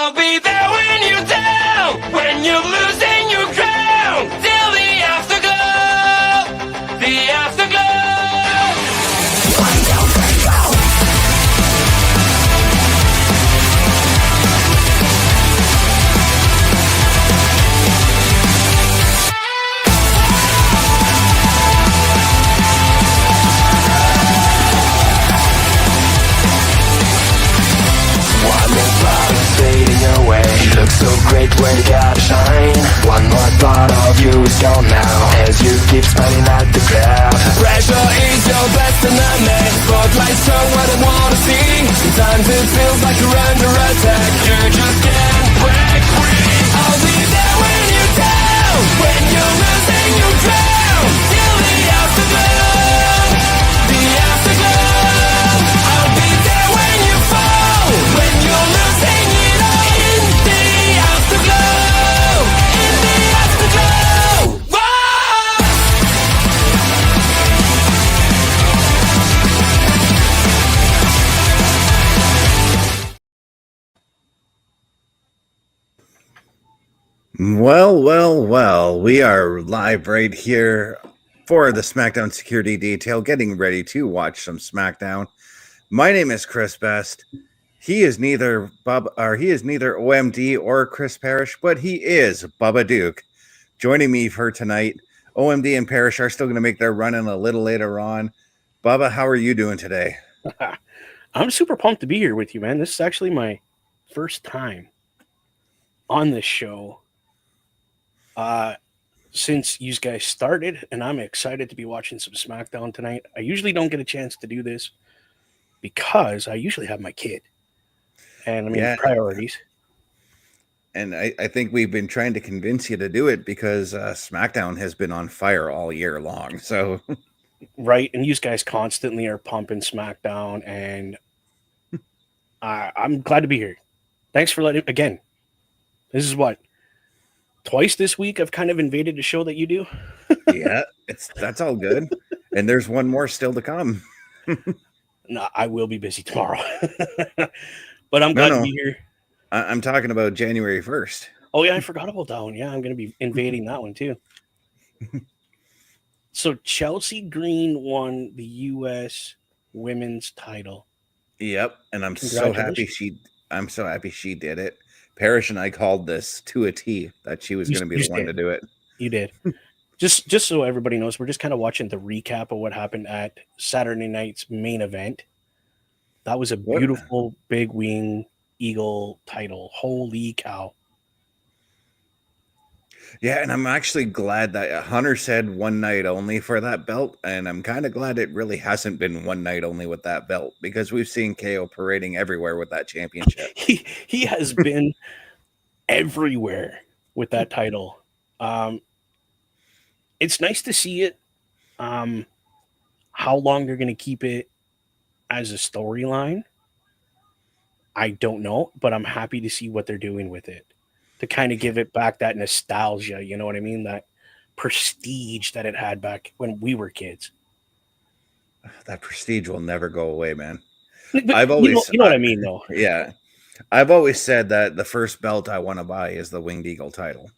I'll be there when you're down, when you're losing your crown, till the afterglow, the afterglow. You look so great when you gotta shine. One more part of you is gone now, as you keep smiling at the crowd. Pressure is your best enemy. Spotlights show what I wanna see. Sometimes it feels like you're under attack. You just can't break free. I'll be there when you're down, when you're losing your crown, till the afterglow, the afterglow. I'll be there when you fall, when you're losing it all. Well, we are live right here for the Smackdown Security Detail, getting ready to watch some Smackdown. My name is Chris Best. He is neither OMD or Chris Parrish, but he is Bubba Duke. Joining me for tonight, OMD and Parrish are still going to make their run in a little later on. Bubba, how are you doing today? I'm super pumped to be here with you, man. This is actually my first time on this show since you guys started, and I'm excited to be watching some SmackDown tonight. I usually don't get a chance to do this because I usually have my kid. And I mean, priorities. And I think we've been trying to convince you to do it because SmackDown has been on fire all year long. So, right. And you guys constantly are pumping SmackDown, and I'm glad to be here. Thanks for letting again. This is what, twice this week I've kind of invaded the show that you do. Yeah, that's all good. And there's one more still to come. No, I will be busy tomorrow. But I'm glad to be here. I'm talking about January 1st. Oh, yeah, I forgot about that one. Yeah, I'm going to be invading that one, too. So Chelsea Green won the U.S. Women's title. Yep, and I'm so happy she did it. Parrish and I called this to a T that she was going to be the one to do it. You did. Just so everybody knows, we're just kind of watching the recap of what happened at Saturday night's main event. That was a beautiful big wing eagle title. Holy cow. Yeah, and I'm actually glad that Hunter said one night only for that belt, and I'm kind of glad it really hasn't been one night only with that belt, because we've seen KO parading everywhere with that championship. He has been everywhere with that title. It's nice to see it. How long they're going to keep it as a storyline, I don't know, but I'm happy to see what they're doing with it to kind of give it back that nostalgia, you know what I mean? That prestige that it had back when we were kids. That prestige will never go away, man. But I've always, you know what I mean, though. Yeah. I've always said that the first belt I want to buy is the Winged Eagle title.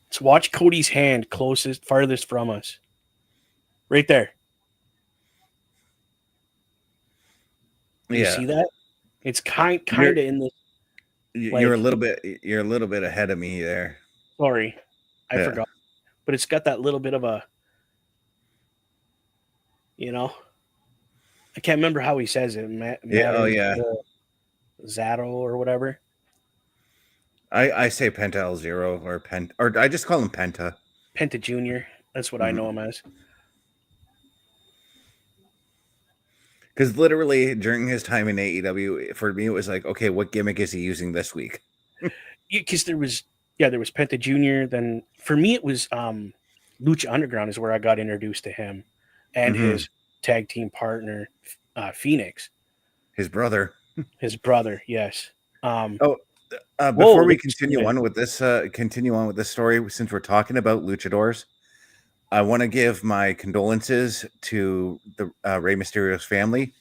So watch Cody's hand farthest from us. Right there. You see that? It's kind of in the. You're a little bit ahead of me there. Sorry, I forgot. But it's got that little bit of a, I can't remember how he says it. Zato or whatever. I say Penta L Zero or I just call him Penta. Penta Junior. That's what I know him as. Because literally during his time in AEW, for me, it was like, okay, what gimmick is he using this week? Because there was Penta Junior. Then for me, it was Lucha Underground is where I got introduced to him and his tag team partner, Phoenix. His brother. Yes. Before we continue on with this story, since we're talking about luchadors, I want to give my condolences to the Rey Mysterio's family.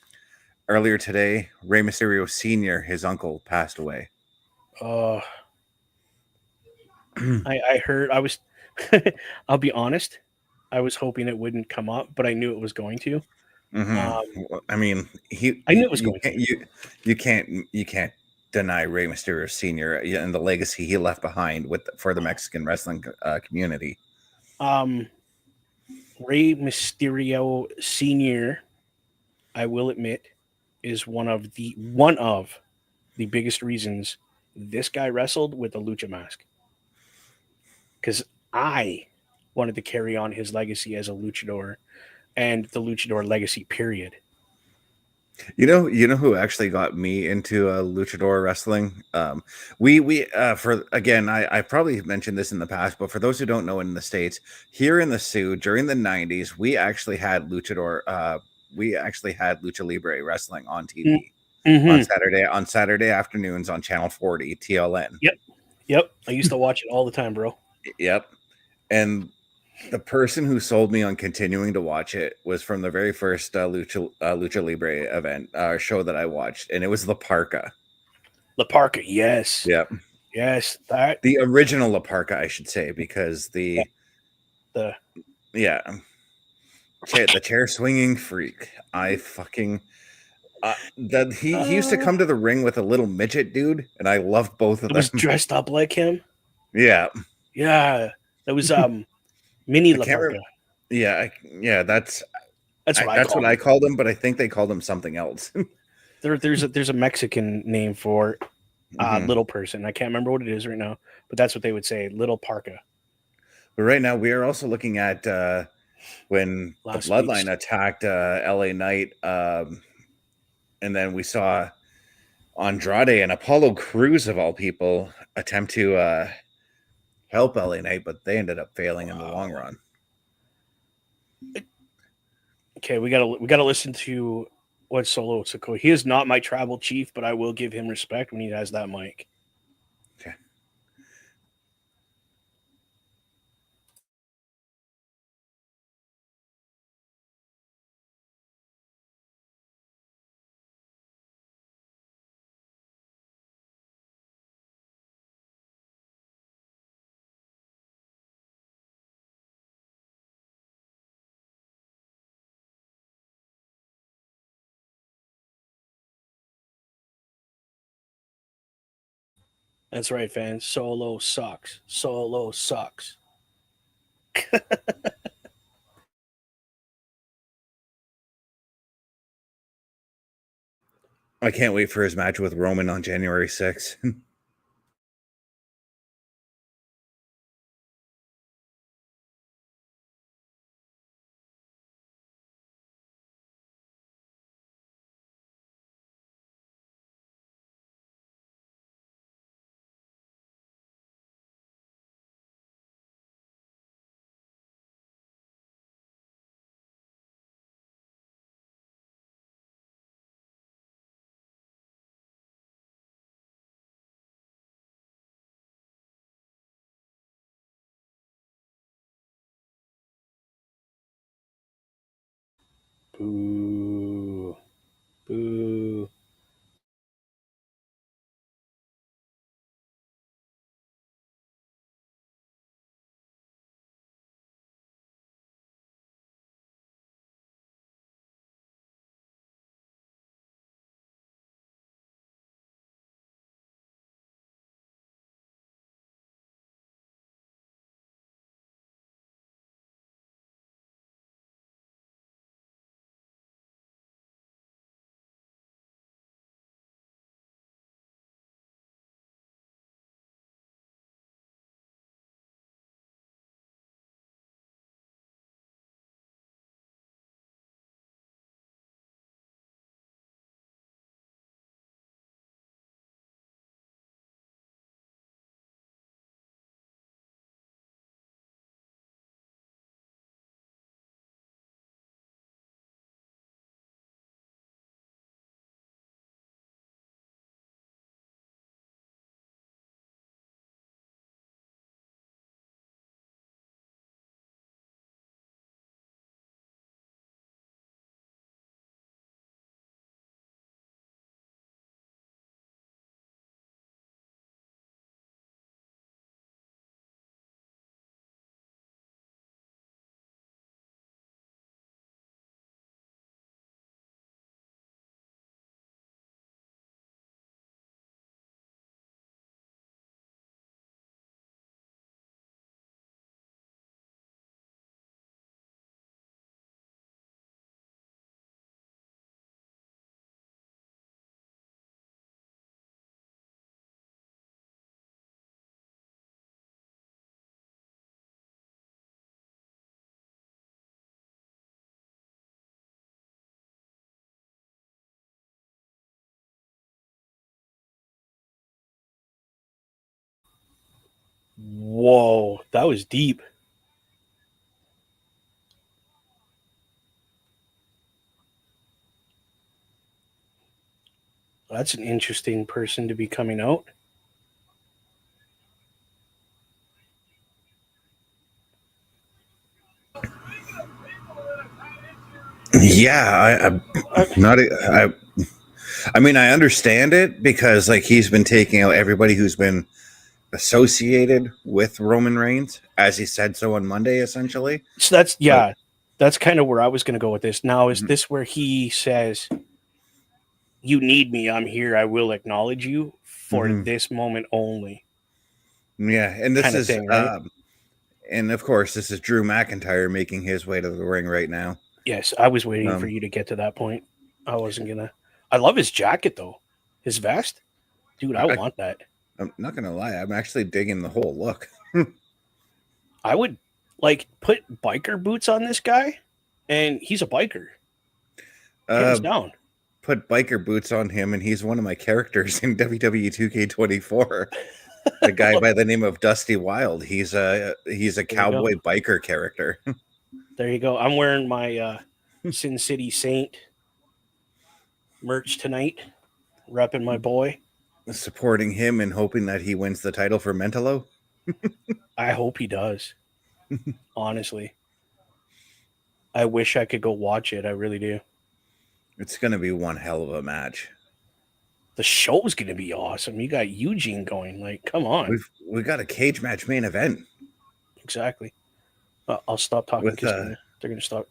Earlier today, Rey Mysterio Sr., his uncle, passed away. Uh, I heard I was. I'll be honest. I was hoping it wouldn't come up, but I knew it was going to. Mhm. Um, I mean, I knew it was going to. you can't deny Rey Mysterio Senior and the legacy he left behind for the Mexican wrestling community. Um, Rey Mysterio Senior, I will admit, is one of the biggest reasons this guy wrestled with a lucha mask. Because I wanted to carry on his legacy as a luchador and the luchador legacy. Period. You know who actually got me into luchador wrestling? We for again, I probably mentioned this in the past, but for those who don't know, in the States, here in the Sioux during the '90s, we actually had luchador. We actually had lucha libre wrestling on TV Mm-hmm. on Saturday afternoons on Channel 40 TLN. Yep. Yep. I used to watch it all the time, bro. Yep, and the person who sold me on continuing to watch it was from the very first lucha libre event show that I watched, and it was La Parca. La Parca, yes. Yep. Yes. That The original La Parca, I should say, because the the yeah, the chair swinging freak. I fucking that he used to come to the ring with a little midget dude, and I loved both of it was them. dressed up like him. Yeah, Yeah. That was mini I La can't Parca. remember. Yeah, yeah, That's what I that's what called I him. called him, but I think they called him something else. There's a Mexican name for Mhm. little person. I can't remember what it is right now, but that's what they would say, little Parka. But right now, we are also looking at when the Last Bloodline beast. attacked LA Knight, and then we saw Andrade and Apollo Crews, of all people, attempt to help LA Knight, but they ended up failing in the long Wow. run. Okay, we gotta listen to what Solo Sikoa. He is not my tribal chief, but I will give him respect when he has that mic. Okay. That's right, fans. Solo sucks. Solo sucks. I can't wait for his match with Roman on January 6th. Boo. Boo. Whoa, that was deep. That's an interesting person to be coming out. Yeah, I'm not. I mean, I understand it because like he's been taking out everybody who's been associated with Roman Reigns, as he said so on Monday, essentially. So that's kind of where I was going to go with this. Now, is this where he says, "You need me, I'm here, I will acknowledge you for this moment only"? Yeah, and this kind of is, thing, right? And of course, this is Drew McIntyre making his way to the ring right now. Yes, I was waiting for you to get to that point. I wasn't gonna. I love his jacket though, his vest, dude. I want that. I'm not gonna lie, I'm actually digging the whole look. I would like put biker boots on this guy, and he's a biker. Hands down. Put biker boots on him, and he's one of my characters in WWE 2K24. A guy by the name of Dusty Wild. He's a cowboy biker character. There you go. I'm wearing my Sin City Saint merch tonight, repping my boy. Supporting him and hoping that he wins the title for Mentalo. I hope he does. Honestly. I wish I could go watch it. I really do. It's going to be one hell of a match. The show's going to be awesome. You got Eugene going. Like, come on. We've got a cage match main event. Exactly. I'll stop talking because they're going to stop.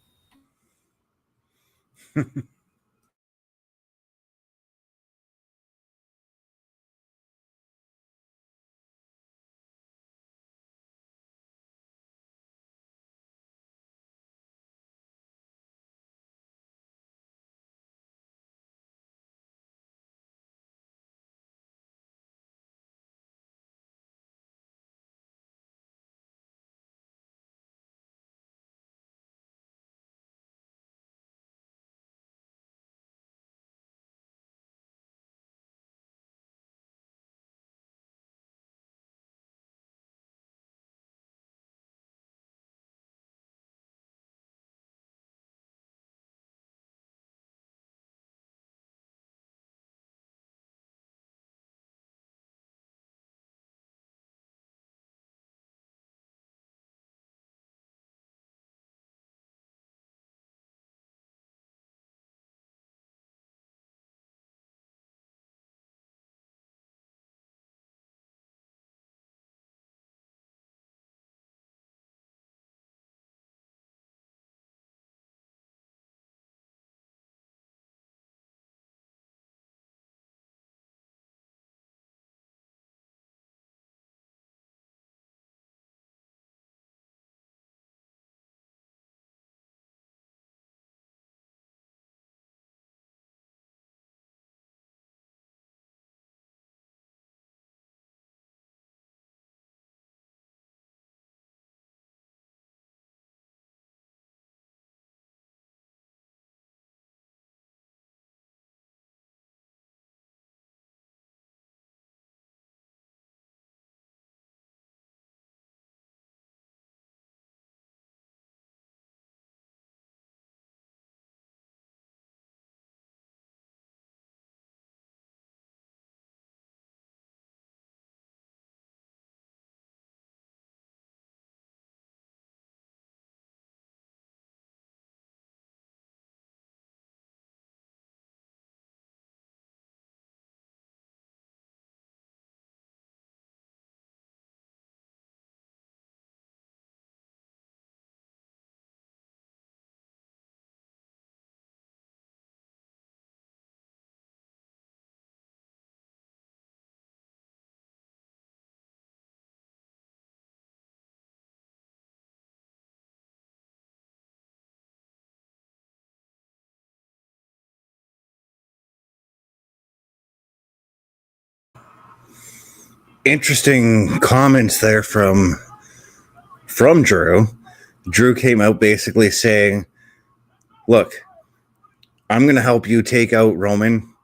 Interesting comments there from Drew. Drew came out basically saying, "Look, I'm going to help you take out Roman,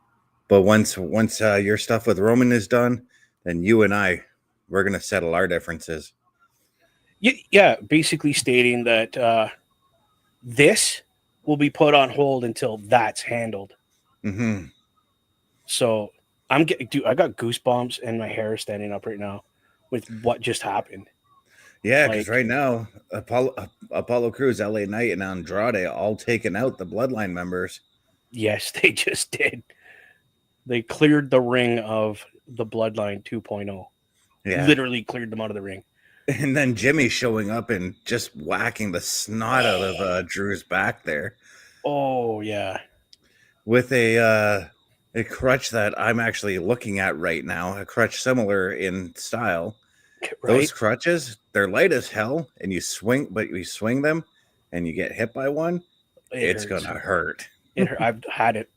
but once your stuff with Roman is done, then you and I we're going to settle our differences. Yeah, basically stating that this will be put on hold until that's handled. Mm-hmm. So I got goosebumps and my hair is standing up right now with what just happened. Yeah, because right now, Apollo Crews, LA Knight, and Andrade all taken out the Bloodline members. Yes, they just did. They cleared the ring of the Bloodline 2.0. Yeah. Literally cleared them out of the ring. And then Jimmy showing up and just whacking the snot out of Drew's back there. Oh, yeah. With a crutch that I'm actually looking at right now, a crutch similar in style. Right? Those crutches, they're light as hell, and you swing them and you get hit by one, it's hurts. gonna hurt. I've had it.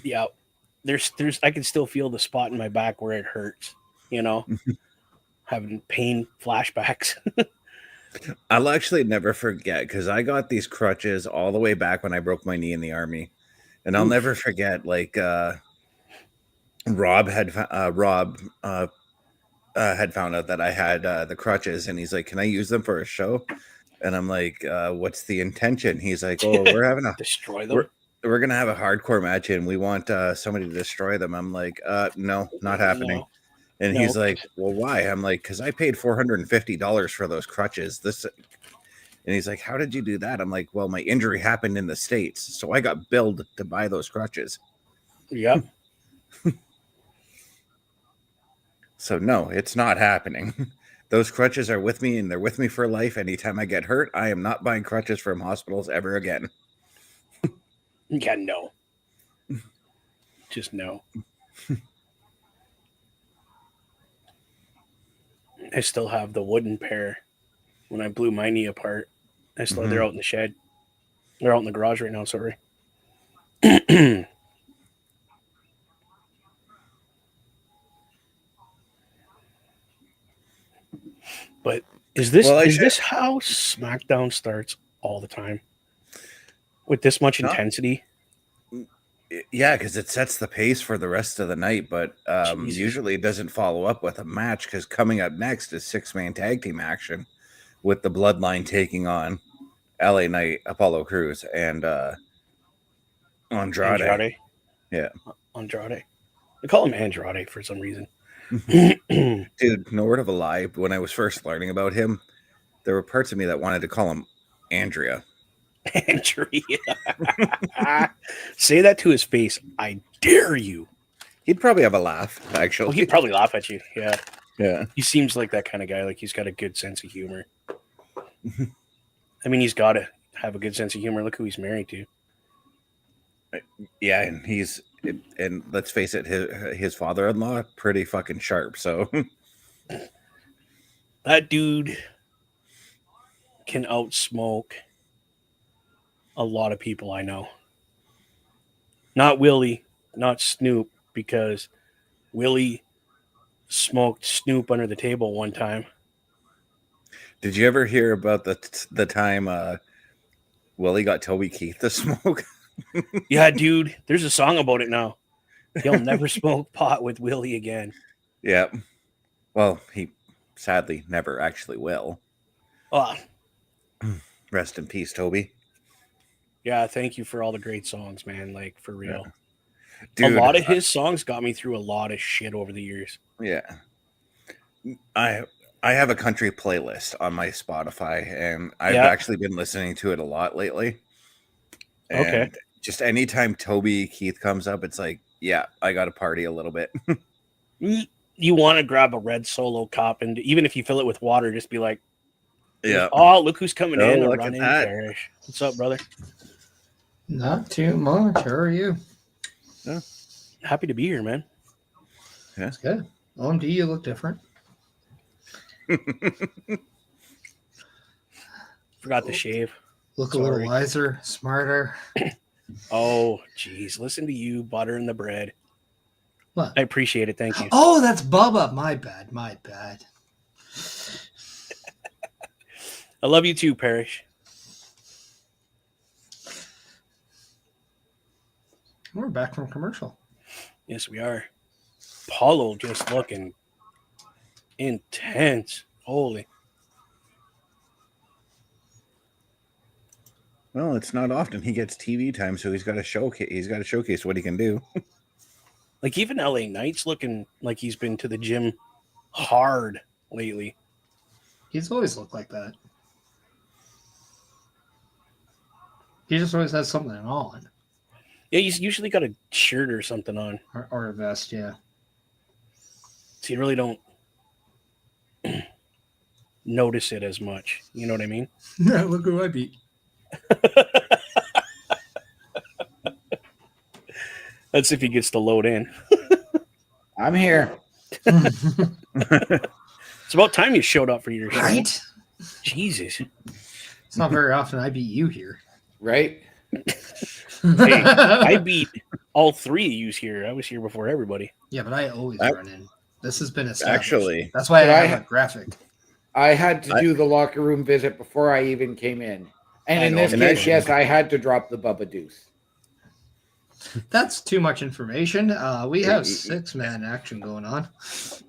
Yeah. There's I can still feel the spot in my back where it hurts, you know. Having pain flashbacks. I'll actually never forget, because I got these crutches all the way back when I broke my knee in the Army. And I'll never forget, like, Rob had found out that I had the crutches, and he's like, "Can I use them for a show?" And I'm like, "What's the intention?" He's like, "Oh, we're having a destroy them. We're gonna have a hardcore match, and we want somebody to destroy them." I'm like, "No, not happening." No. And he's like, "Well, why?" I'm like, "Because I paid $450 for those crutches." And he's like, "How did you do that?" I'm like, "Well, my injury happened in the States, so I got billed to buy those crutches." Yep. So no, it's not happening. Those crutches are with me, and they're with me for life. Anytime I get hurt, I am not buying crutches from hospitals ever again. Yeah, no. Just no. I still have the wooden pair when I blew my knee apart. They're out in the shed. They're out in the garage right now, sorry. But is this how SmackDown starts all the time? With this much intensity? Yeah, because it sets the pace for the rest of the night, but usually it doesn't follow up with a match, because coming up next is 6-man tag team action with the Bloodline taking on LA Knight, Apollo Crews, and Andrade. Yeah. Andrade. I call him Andrade for some reason. Dude, no word of a lie. When I was first learning about him, there were parts of me that wanted to call him Andrea. Andrea. Say that to his face. I dare you. He'd probably have a laugh, actually. Well, he'd probably laugh at you. Yeah. Yeah. He seems like that kind of guy. Like, he's got a good sense of humor. I mean, he's got to have a good sense of humor. Look who he's married to. Yeah, and let's face it, his father-in-law, pretty fucking sharp, so. That dude can outsmoke a lot of people I know. Not Willie, not Snoop, because Willie smoked Snoop under the table one time. Did you ever hear about the time Willie got Toby Keith to smoke? Yeah, dude. There's a song about it now. He'll never smoke pot with Willie again. Yeah. Well, he sadly never actually will. Oh. Rest in peace, Toby. Yeah, thank you for all the great songs, man. Like, for real. Yeah. Dude, a lot of his songs got me through a lot of shit over the years. Yeah. I have a country playlist on my Spotify, and I've actually been listening to it a lot lately. And just anytime Toby Keith comes up, it's like, yeah, I got to party a little bit. You want to grab a red Solo cup, and even if you fill it with water, just be like, yeah. Oh, look who's coming in. Look Run at in, that. Parrish. What's up, brother? Not too much. How are you? Yeah. Happy to be here, man. Yeah. That's good. OMD, you look different. Forgot to shave. Look a little wiser, smarter. Oh, geez. Listen to you buttering the bread. What? I appreciate it. Thank you. Oh, that's Bubba. My bad. I love you too, Parrish. We're back from commercial. Yes, we are. Paulo just looking Intense. Holy. Well, it's not often he gets TV time, so he's got to showcase. He's got to showcase what he can do. Like even LA Knight's looking like he's been to the gym hard lately. He's always looked like that. He just always has something on. Yeah, he's usually got a shirt or something on. Or a vest, yeah. So you really don't notice it as much. You know what I mean? Look who I beat. That's if he gets to load in. I'm here. It's about time you showed up for your show. Right? Jesus. It's not very often I beat you here. Right? Hey, I beat all three of yous here. I was here before everybody. Yeah, but I always run in. This has been established. Actually, that's why But I have a graphic. I had to do the locker room visit before I even came in. And in this And case, actually- yes, I had to drop the Bubba Deuce. That's too much information. We have 6-man action going on.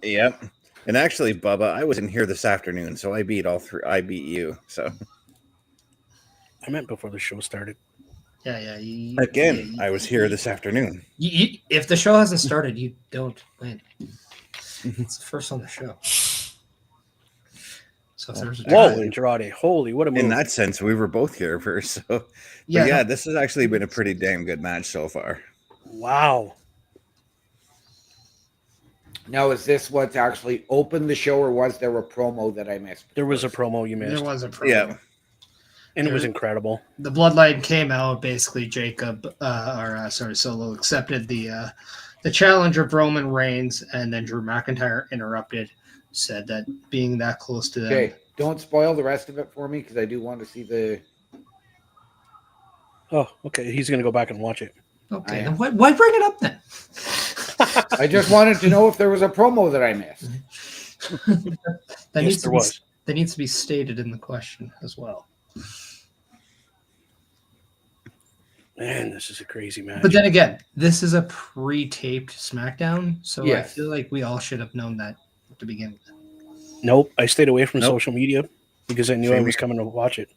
Yep. And actually, Bubba, I was in here this afternoon, so I beat all three. I beat you. So I meant before the show started. Yeah. again, I was here this afternoon. If the show hasn't started, you don't win. It's the first on the show. So if there's a Whoa, tie- Andrade. Holy, what a move. In that sense, we were both here first. So, but yeah, this has actually been a pretty damn good match so far. Wow. Now, is this what's actually opened the show, or was there a promo that I missed? There was a promo you there missed. was a promo. Yeah. And it was incredible. The Bloodline came out. Basically, Solo accepted the challenge of Roman Reigns, and then Drew McIntyre interrupted, said that being that close to them. Okay, don't spoil the rest of it for me, because I do want to see the... Oh, okay. He's going to go back and watch it. Okay, then why bring it up then? I just wanted to know if there was a promo that I missed. Yes, there was. That needs to be stated in the question as well. Man, this is a crazy match. But then again, this is a pre-taped SmackDown, so I Yes. feel like we all should have known that at the beginning. Nope. I stayed away from Nope. social media because I knew I Same was here. coming to watch it.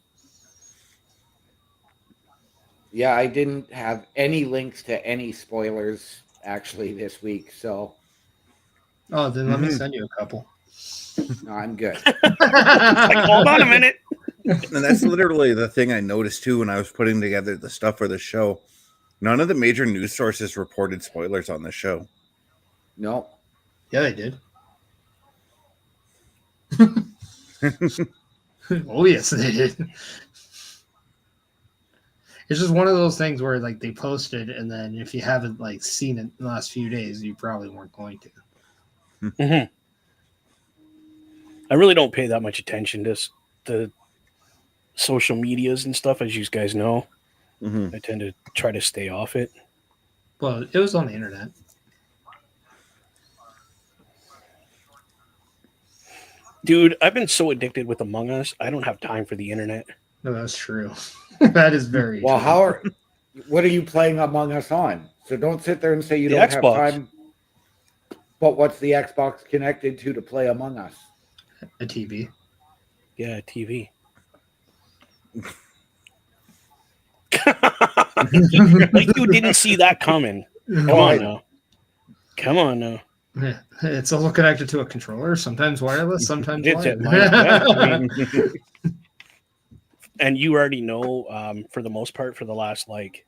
Yeah, I didn't have any links to any spoilers, actually, this week, so Oh, then let me send you a couple. no, I'm good. Like, hold on a minute. And that's literally the thing I noticed too when I was putting together the stuff for the show. None of the major news sources reported spoilers on the show. No. Yeah, they did. Oh, yes, they did. It's just one of those things where like they posted, and then if you haven't like seen it in the last few days, you probably weren't going to. Mm-hmm. I really don't pay that much attention to the social medias and stuff, as you guys know. Mm-hmm. I tend to try to stay off it. Well, it was on the internet. Dude, I've been so addicted with Among Us, I don't have time for the internet. No, that's true. That is very Well, true. what are you playing Among Us on? So don't sit there and say you The don't Xbox. have time. But what's the Xbox connected to play Among Us? A TV. Yeah, TV. Like you didn't see that coming. Come on now. Come on now. Yeah, it's all connected to a controller, sometimes wireless, sometimes It's at wired. I mean, and you already know, for the most part, for the last like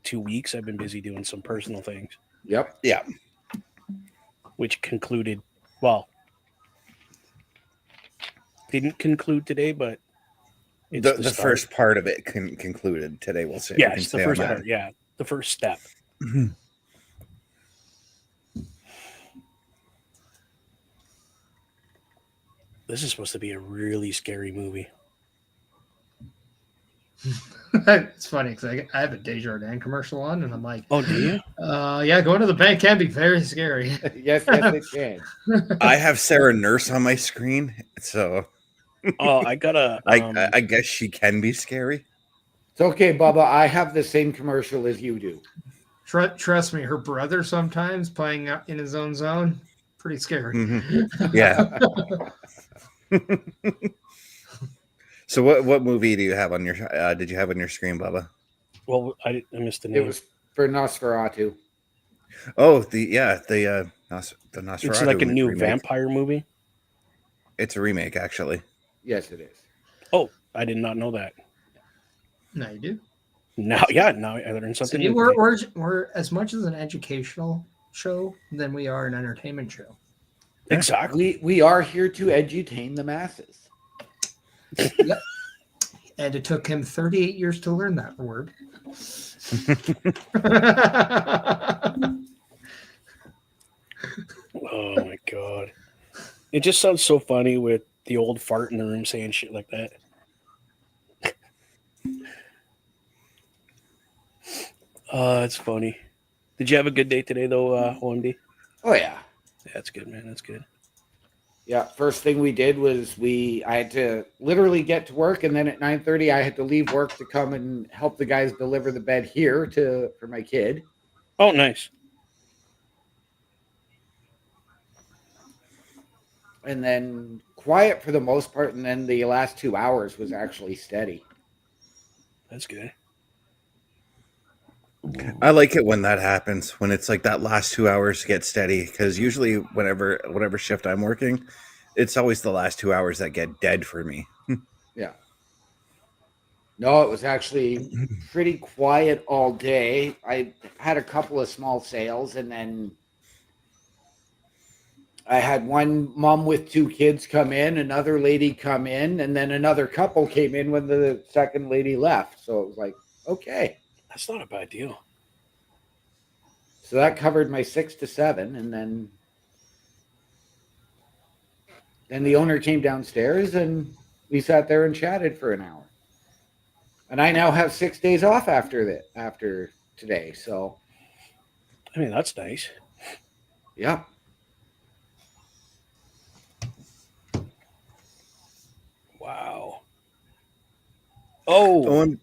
2 weeks, I've been busy doing some personal things, Yep. Yeah. which concluded, well, didn't conclude today, but it's The start. first part of it concluded today. We'll say. Yeah, we can it's the say on first that. part. Yeah, the first step. This is supposed to be a really scary movie. It's funny because I have a Desjardins commercial on, and I'm like, Oh, do you? yeah, going to the bank can be very scary. Yes, it can. I have Sarah Nurse on my screen, so Oh, I gotta. I guess she can be scary. It's okay, Bubba. I have the same commercial as you do. Trust me, her brother sometimes playing in his own zone, pretty scary. Yeah. So what movie do you have on your did you have on your screen, Bubba? Well, I missed the It name. was for Nosferatu. Oh, the Nosferatu. It's like a new remake. vampire movie. It's a remake, actually. Yes, it is. Oh, I did not know that. No, you do. Now I learned something See, new. we're as much as an educational show than we are an entertainment show. Exactly. We are here to edutain the masses. Yep. And it took him 38 years to learn that word. Oh my god. It just sounds so funny with the old fart in the room saying shit like that. It's funny. Did you have a good day today though, OMD? Oh yeah. That's good, man. That's good. Yeah, first thing we did was I had to literally get to work, and then at 9:30 I had to leave work to come and help the guys deliver the bed here for my kid. Oh, nice. And then quiet for the most part, and then the last 2 hours was actually steady. That's good. I like it when that happens, when it's like that last 2 hours get steady, because usually whatever shift I'm working, it's always the last 2 hours that get dead for me. Yeah. No, it was actually pretty quiet all day. I had a couple of small sales, and then I had one mom with 2 kids come in, another lady come in, and then another couple came in when the second lady left. So it was like, okay. That's not a bad deal. So that covered my 6 to 7, and then the owner came downstairs, and we sat there and chatted for an hour. And I now have 6 days off after today. So, I mean, that's nice. yeah. Wow. Oh.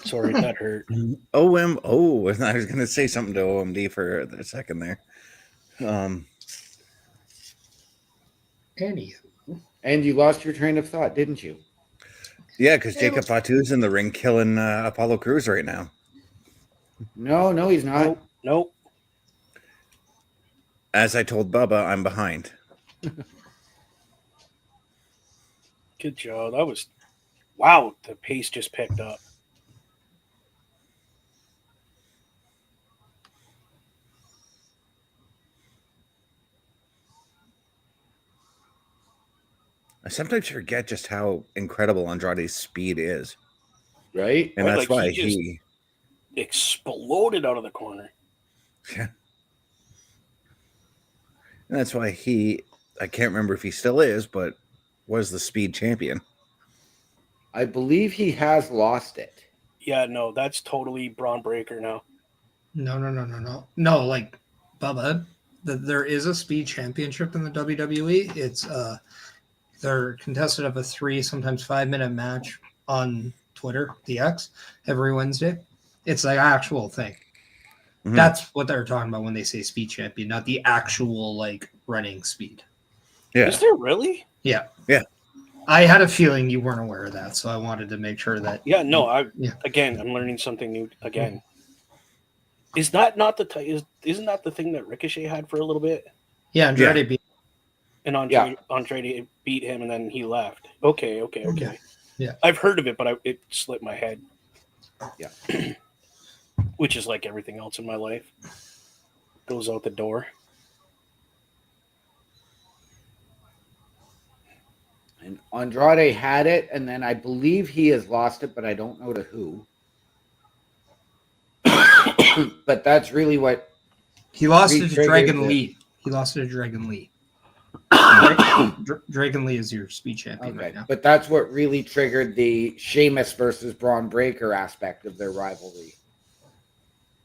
Sorry, that hurt. I was going to say something to OMD for a second there. Anywho. And you lost your train of thought, didn't you? Yeah, because Jacob Fatu's in the ring killing Apollo Crews right now. No, he's not. Nope. As I told Bubba, I'm behind. Good job. Wow, the pace just picked up. I sometimes forget just how incredible Andrade's speed is. Right? And that's why he exploded out of the corner. Yeah. And that's why I can't remember if he still is, but was the speed champion. I believe he has lost it. Yeah, no, that's totally Braun Breaker now. No. No, like, Bubba, there is a speed championship in the WWE. It's they're contested of a 3, sometimes 5-minute match on Twitter, the X, every Wednesday. It's like actual thing. Mm-hmm. That's what they're talking about when they say speed champion, not the actual like running speed. Yeah. Is there really? Yeah. Yeah. I had a feeling you weren't aware of that, so I wanted to make sure that. Yeah, no, again, I'm learning something new again. Is that not isn't that the thing that Ricochet had for a little bit? Yeah, Andrade beat. And Andrade beat him, and then he left. Okay. Yeah. I've heard of it, but it slipped my head. Yeah. Which is like everything else in my life. Goes out the door. And Andrade had it, and then I believe he has lost it, but I don't know to who. But that's really what he lost it to Dragon Lee. He lost it to Dragon Lee. Dragon Lee is your speed champion right now. But that's what really triggered the Sheamus versus Braun Breaker aspect of their rivalry.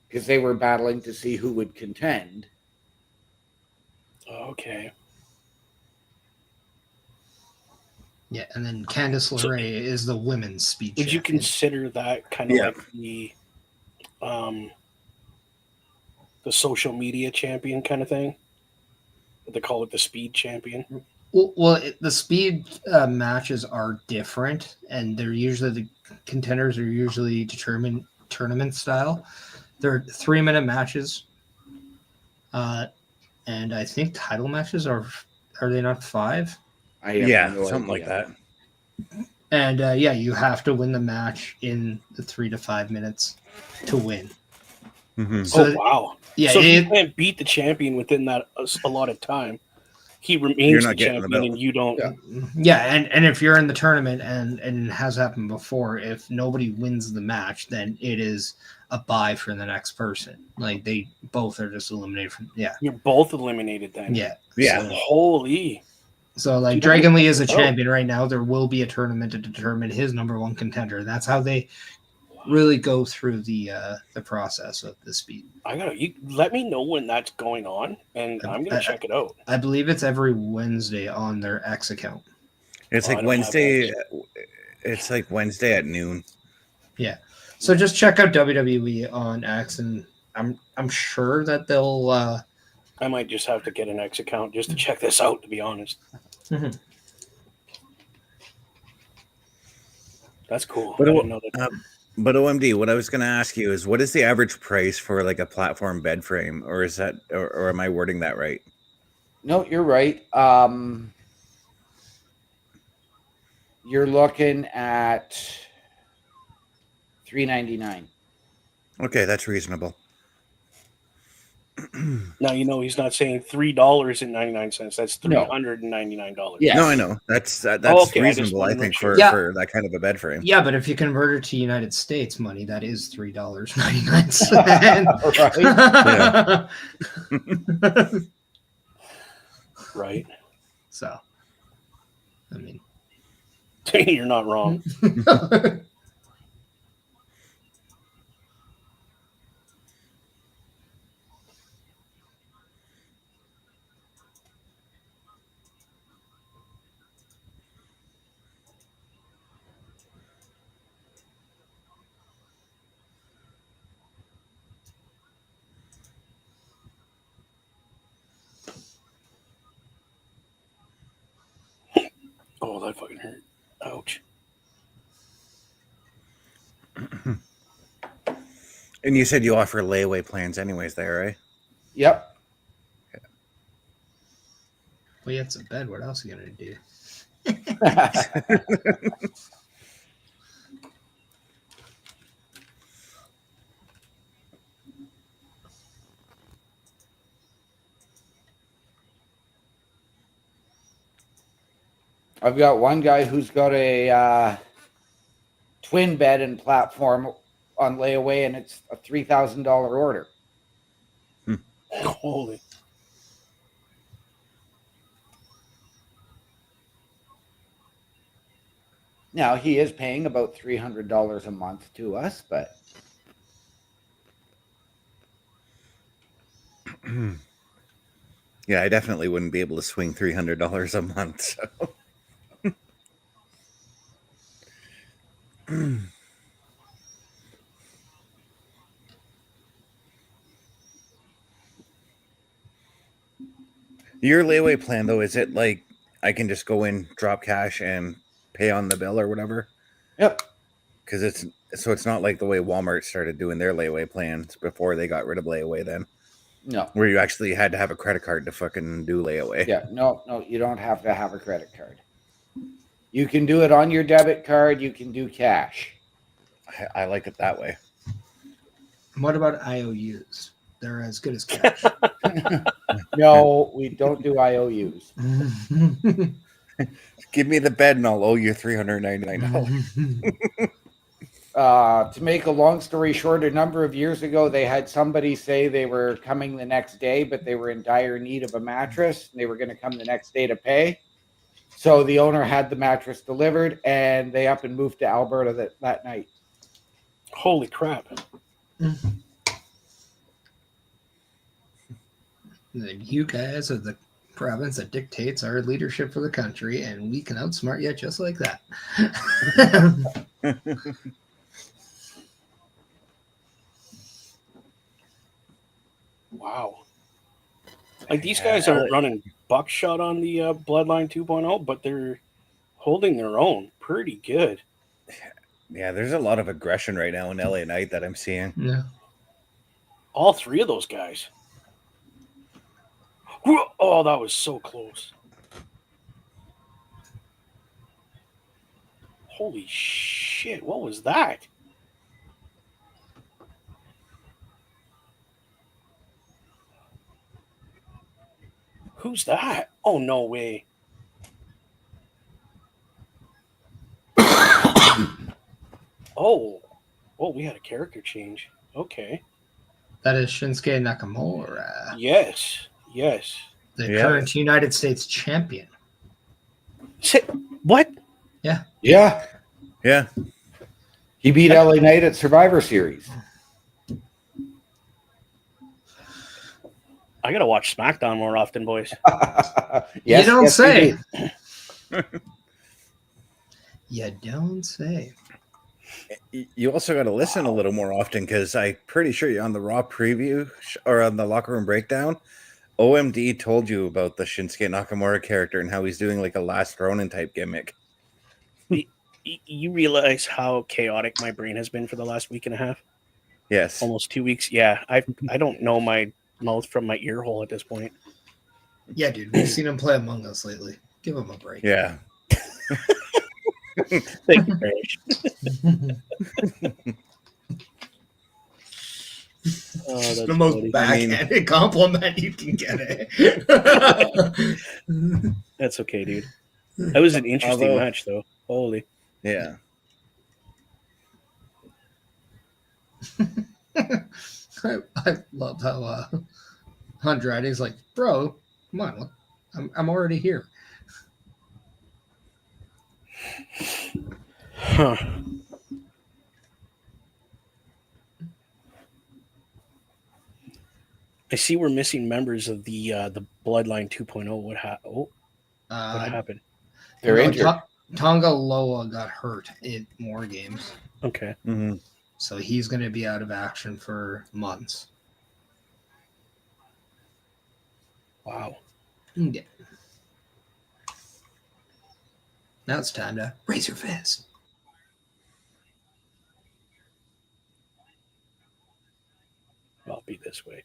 Because they were battling to see who would contend. Okay. Yeah, and then Candice LeRae is the women's speed champion. Would you consider that kind of like the the social media champion kind of thing. They call it the speed champion. The speed matches are different, and they're usually the contenders are usually determined tournament style. They're 3-minute matches, and I think title matches are they not 5? I have Yeah, no something like idea. that. And you have to win the match in the 3 to 5 minutes to win. Mm-hmm. So, wow! Yeah, so if you can't beat the champion within that allotted time, he remains the champion, and you don't. Yeah, and if you're in the tournament, and it has happened before, if nobody wins the match, then it is a bye for the next person. Like they both are just eliminated from. Yeah, You're both eliminated then. Yeah. Yeah. So, holy. So like Dragon Lee is a champion right now. There will be a tournament to determine his number 1 contender. That's how they really go through the process of the speed. You let me know when that's going on, and I'm gonna check it out. I believe it's every Wednesday on their X account. It's like Wednesday. It's like Wednesday at noon. Yeah. So just check out WWE on X, and I'm sure that they'll. I might just have to get an X account just to check this out. To be honest. Mm-hmm. That's cool. But, I didn't know that. But OMD, what I was going to ask you is, what is the average price for like a platform bed frame, or is that, or am I wording that right? No, you're right. You're looking at $399. Okay, that's reasonable. Now he's not saying $3.99. That's $399. Yeah. No, I know that's okay, reasonable. I think for that kind of a bed frame. Yeah, but if you convert it to United States money, that is $3.99. Right. So, I mean, you're not wrong. Oh, that fucking hurt. Ouch. And you said you offer layaway plans anyways there, right? Yep. Well, yeah, it's a bed. What else are you going to do? I've got one guy who's got a twin bed and platform on layaway, and it's a $3,000 order. Holy. Now, he is paying about $300 a month to us, but... Yeah, I definitely wouldn't be able to swing $300 a month. So. Your layaway plan, though, is it like I can just go in, drop cash, and pay on the bill or whatever? Yep. Because it's not like the way Walmart started doing their layaway plans before they got rid of layaway then. No. Where you actually had to have a credit card to fucking do layaway. Yeah, no, you don't have to have a credit card. You can do it on your debit card. You can do cash. I like it that way. What about IOUs? They're as good as cash. No, we don't do IOUs. Give me the bed and I'll owe you $399. To make a long story short, a number of years ago, they had somebody say they were coming the next day, but they were in dire need of a mattress, and they were going to come the next day to pay. So the owner had the mattress delivered, and they up and moved to Alberta that night. Holy crap. You guys are the province that dictates our leadership for the country, and we can outsmart you just like that. Wow. Like these guys are running buckshot on the Bloodline 2.0, but they're holding their own pretty good. Yeah, there's a lot of aggression right now in LA Knight that I'm seeing. Yeah. All three of those guys. Oh, that was so close. Holy shit, what was that? Who's that? Oh, no way. Oh, we had a character change. Okay. That is Shinsuke Nakamura, Yes. the current United States champion. What? Yeah. Yeah. He beat LA Knight at Survivor Series. I gotta watch SmackDown more often, boys. Yes, you don't yes, say. do. You don't say. You also got to listen a little more often because I'm pretty sure you're on the Raw preview or on the Locker Room Breakdown. OMD told you about the Shinsuke Nakamura character and how he's doing like a Last Ronin type gimmick. You realize how chaotic my brain has been for the last week and a half? Yes. Almost 2 weeks. Yeah, I don't know my mouth from my ear hole at this point. Yeah, dude. We've seen him play Among Us lately. Give him a break. Yeah. Thank you, Rich. Oh, that's the most funny. backhanded compliment you can get. That's okay, dude. That was an interesting match, though. Holy. Yeah. I love how Andrade's like, bro, come on, I'm already here. Huh. I see we're missing members of the Bloodline 2.0. What happened? They're injured. Tonga Loa got hurt in more games. Okay. Mm-hmm. So he's going to be out of action for months. Wow. Yeah. Now it's time to raise your fist. I'll be this way.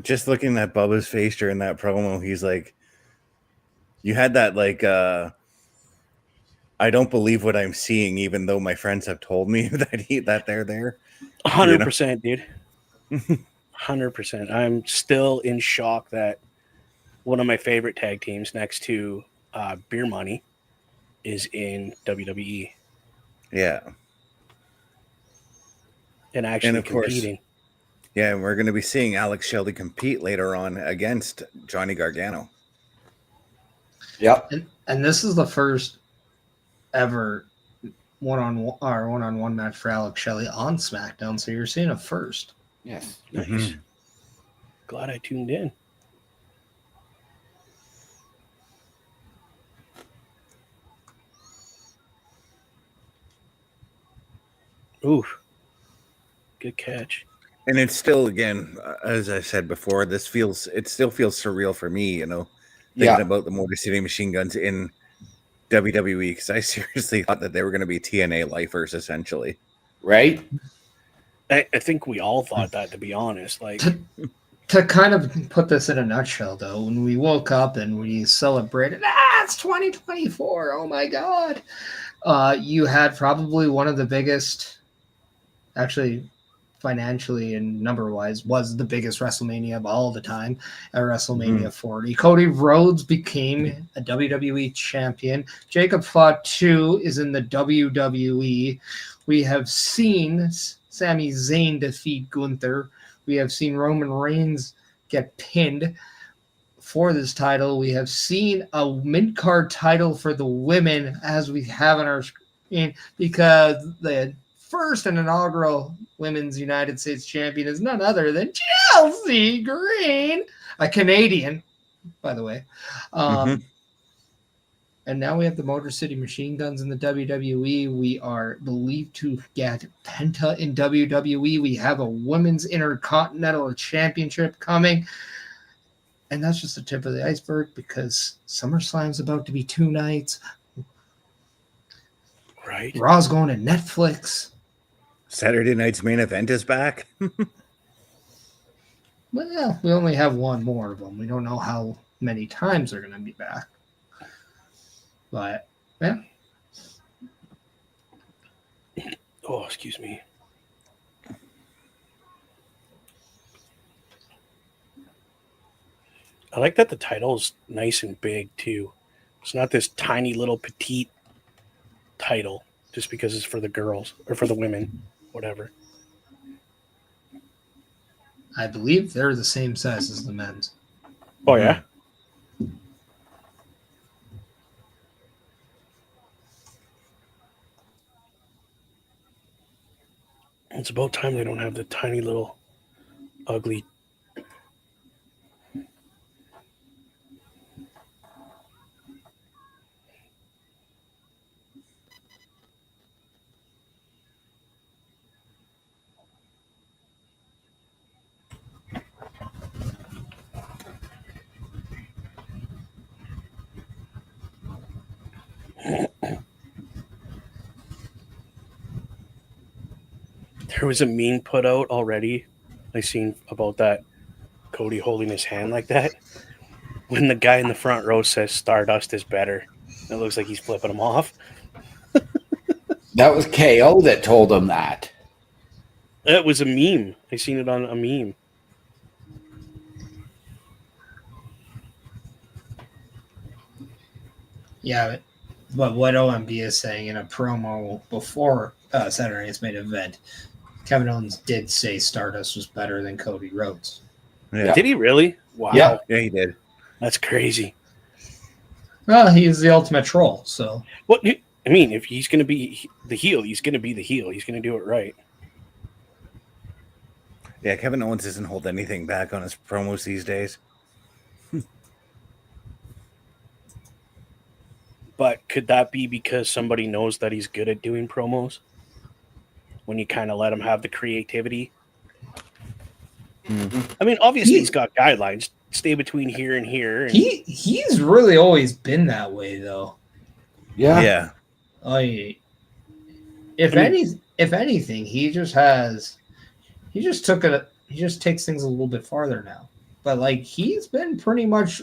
Just looking at Bubba's face during that promo, he's like, you had that like I don't believe what I'm seeing, even though my friends have told me that they're there. 100%, dude. 100%. I'm still in shock that one of my favorite tag teams next to Beer Money is in WWE. Yeah. And actually competing. Course, yeah, we're going to be seeing Alex Shelley compete later on against Johnny Gargano. Yep. And this is the first ever one-on-one match for Alex Shelley on SmackDown, so you're seeing a first. Yes. Nice. Mm-hmm. Glad I tuned in. Oof. Good catch. And it's still, again, as I said before, it still feels surreal for me, thinking about the Motor City Machine Guns in WWE, because I seriously thought that they were going to be TNA lifers, essentially. Right? I think we all thought that, to be honest. Like, to kind of put this in a nutshell, though, when we woke up and we celebrated, it's 2024, oh my God. You had probably one of the biggest, actually financially and number wise, was the biggest WrestleMania of all the time at WrestleMania 40. Cody Rhodes became a WWE champion. Jacob Fatu is in the WWE. We have seen Sami Zayn defeat Gunther. We have seen Roman Reigns get pinned for this title. We have seen a mid-card title for the women, as we have on our screen, because the first and inaugural Women's United States champion is none other than Chelsea Green, a Canadian, by the way. And now we have the Motor City Machine Guns in the WWE. We are believed to get Penta in WWE. We have a Women's Intercontinental Championship coming. And that's just the tip of the iceberg, because SummerSlam's about to be 2 nights. Right. Raw's going to Netflix. Saturday night's main event is back. Well, we only have one more of them. We don't know how many times they're going to be back. But, yeah. Oh, excuse me. I like that the title's nice and big, too. It's not this tiny little petite title just because it's for the girls or for the women, whatever. I believe they're the same size as the men's. Oh, yeah? It's about time they don't have the tiny little ugly. There was a meme put out already. I seen about that Cody holding his hand like that. When the guy in the front row says Stardust is better, it looks like he's flipping him off. That was KO that told him that. It was a meme. I seen it on a meme. Yeah, but what OMB is saying in a promo before Saturday Night's main event, Kevin Owens did say Stardust was better than Cody Rhodes. Yeah. Did he really? Wow. Yeah. Yeah, he did. That's crazy. Well, he's the ultimate troll, so. Well, I mean, if he's going to be the heel, he's going to be the heel. He's going to do it right. Yeah, Kevin Owens doesn't hold anything back on his promos these days. But could that be because somebody knows that he's good at doing promos? When you kind of let him have the creativity? I mean, obviously he's got guidelines. Stay between here and here. And He's really always been that way, though. Yeah. Yeah. If anything, he just takes things a little bit farther now. But like he's been pretty much,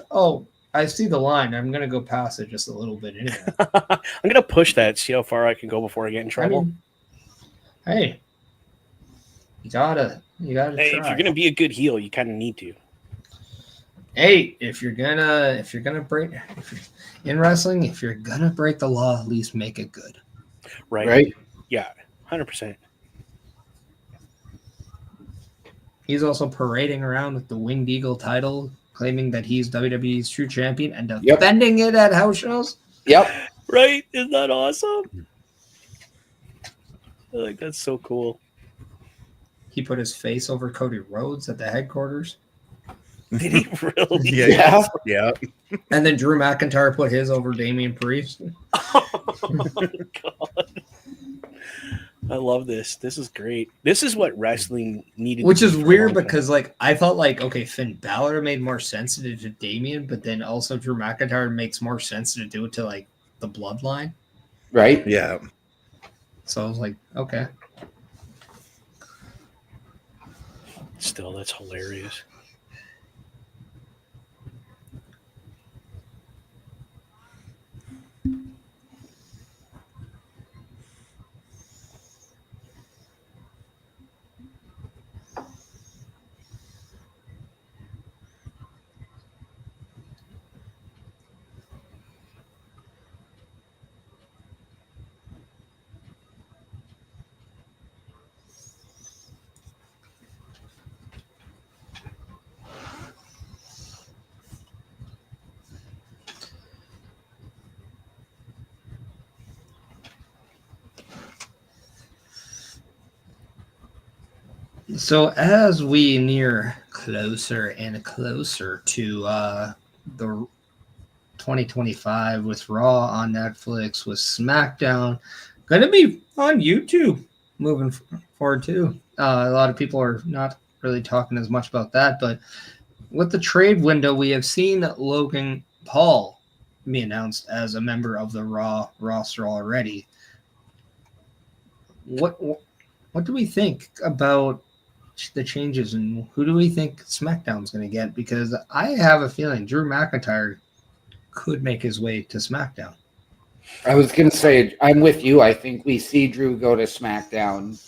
I see the line. I'm gonna go past it just a little bit anyway. I'm gonna push that, see how far I can go before I get in trouble. I mean, hey, you gotta Hey, try. if you're gonna be a good heel, you kind of need to. Hey, if you're gonna break in wrestling, if you're gonna break the law, at least make it good. Right? Yeah, 100%. He's also parading around with the Winged Eagle title, claiming that he's WWE's true champion and defending it at house shows. Yep. Right? Isn't that awesome? I think that's so cool. He put his face over Cody Rhodes at the headquarters. Did he really? Yeah. And then Drew McIntyre put his over Damian Priest. Oh my God. I love this. This is great. This is what wrestling needed. Which to is be for a weird long because, time. like, I felt like, okay, Finn Balor made more sense to do to Damian, but then also Drew McIntyre makes more sense to do it to, like, the Bloodline. Right? Yeah. So I was like, okay. Still, that's hilarious. So as we near closer and closer to the 2025 with Raw on Netflix, with SmackDown going to be on YouTube moving forward too. A lot of people are not really talking as much about that, but with the trade window, we have seen Logan Paul be announced as a member of the Raw roster already. What do we think about the changes, and who do we think SmackDown's going to get? Because I have a feeling Drew McIntyre could make his way to SmackDown. I was going to say, I'm with you. I think we see Drew go to SmackDown.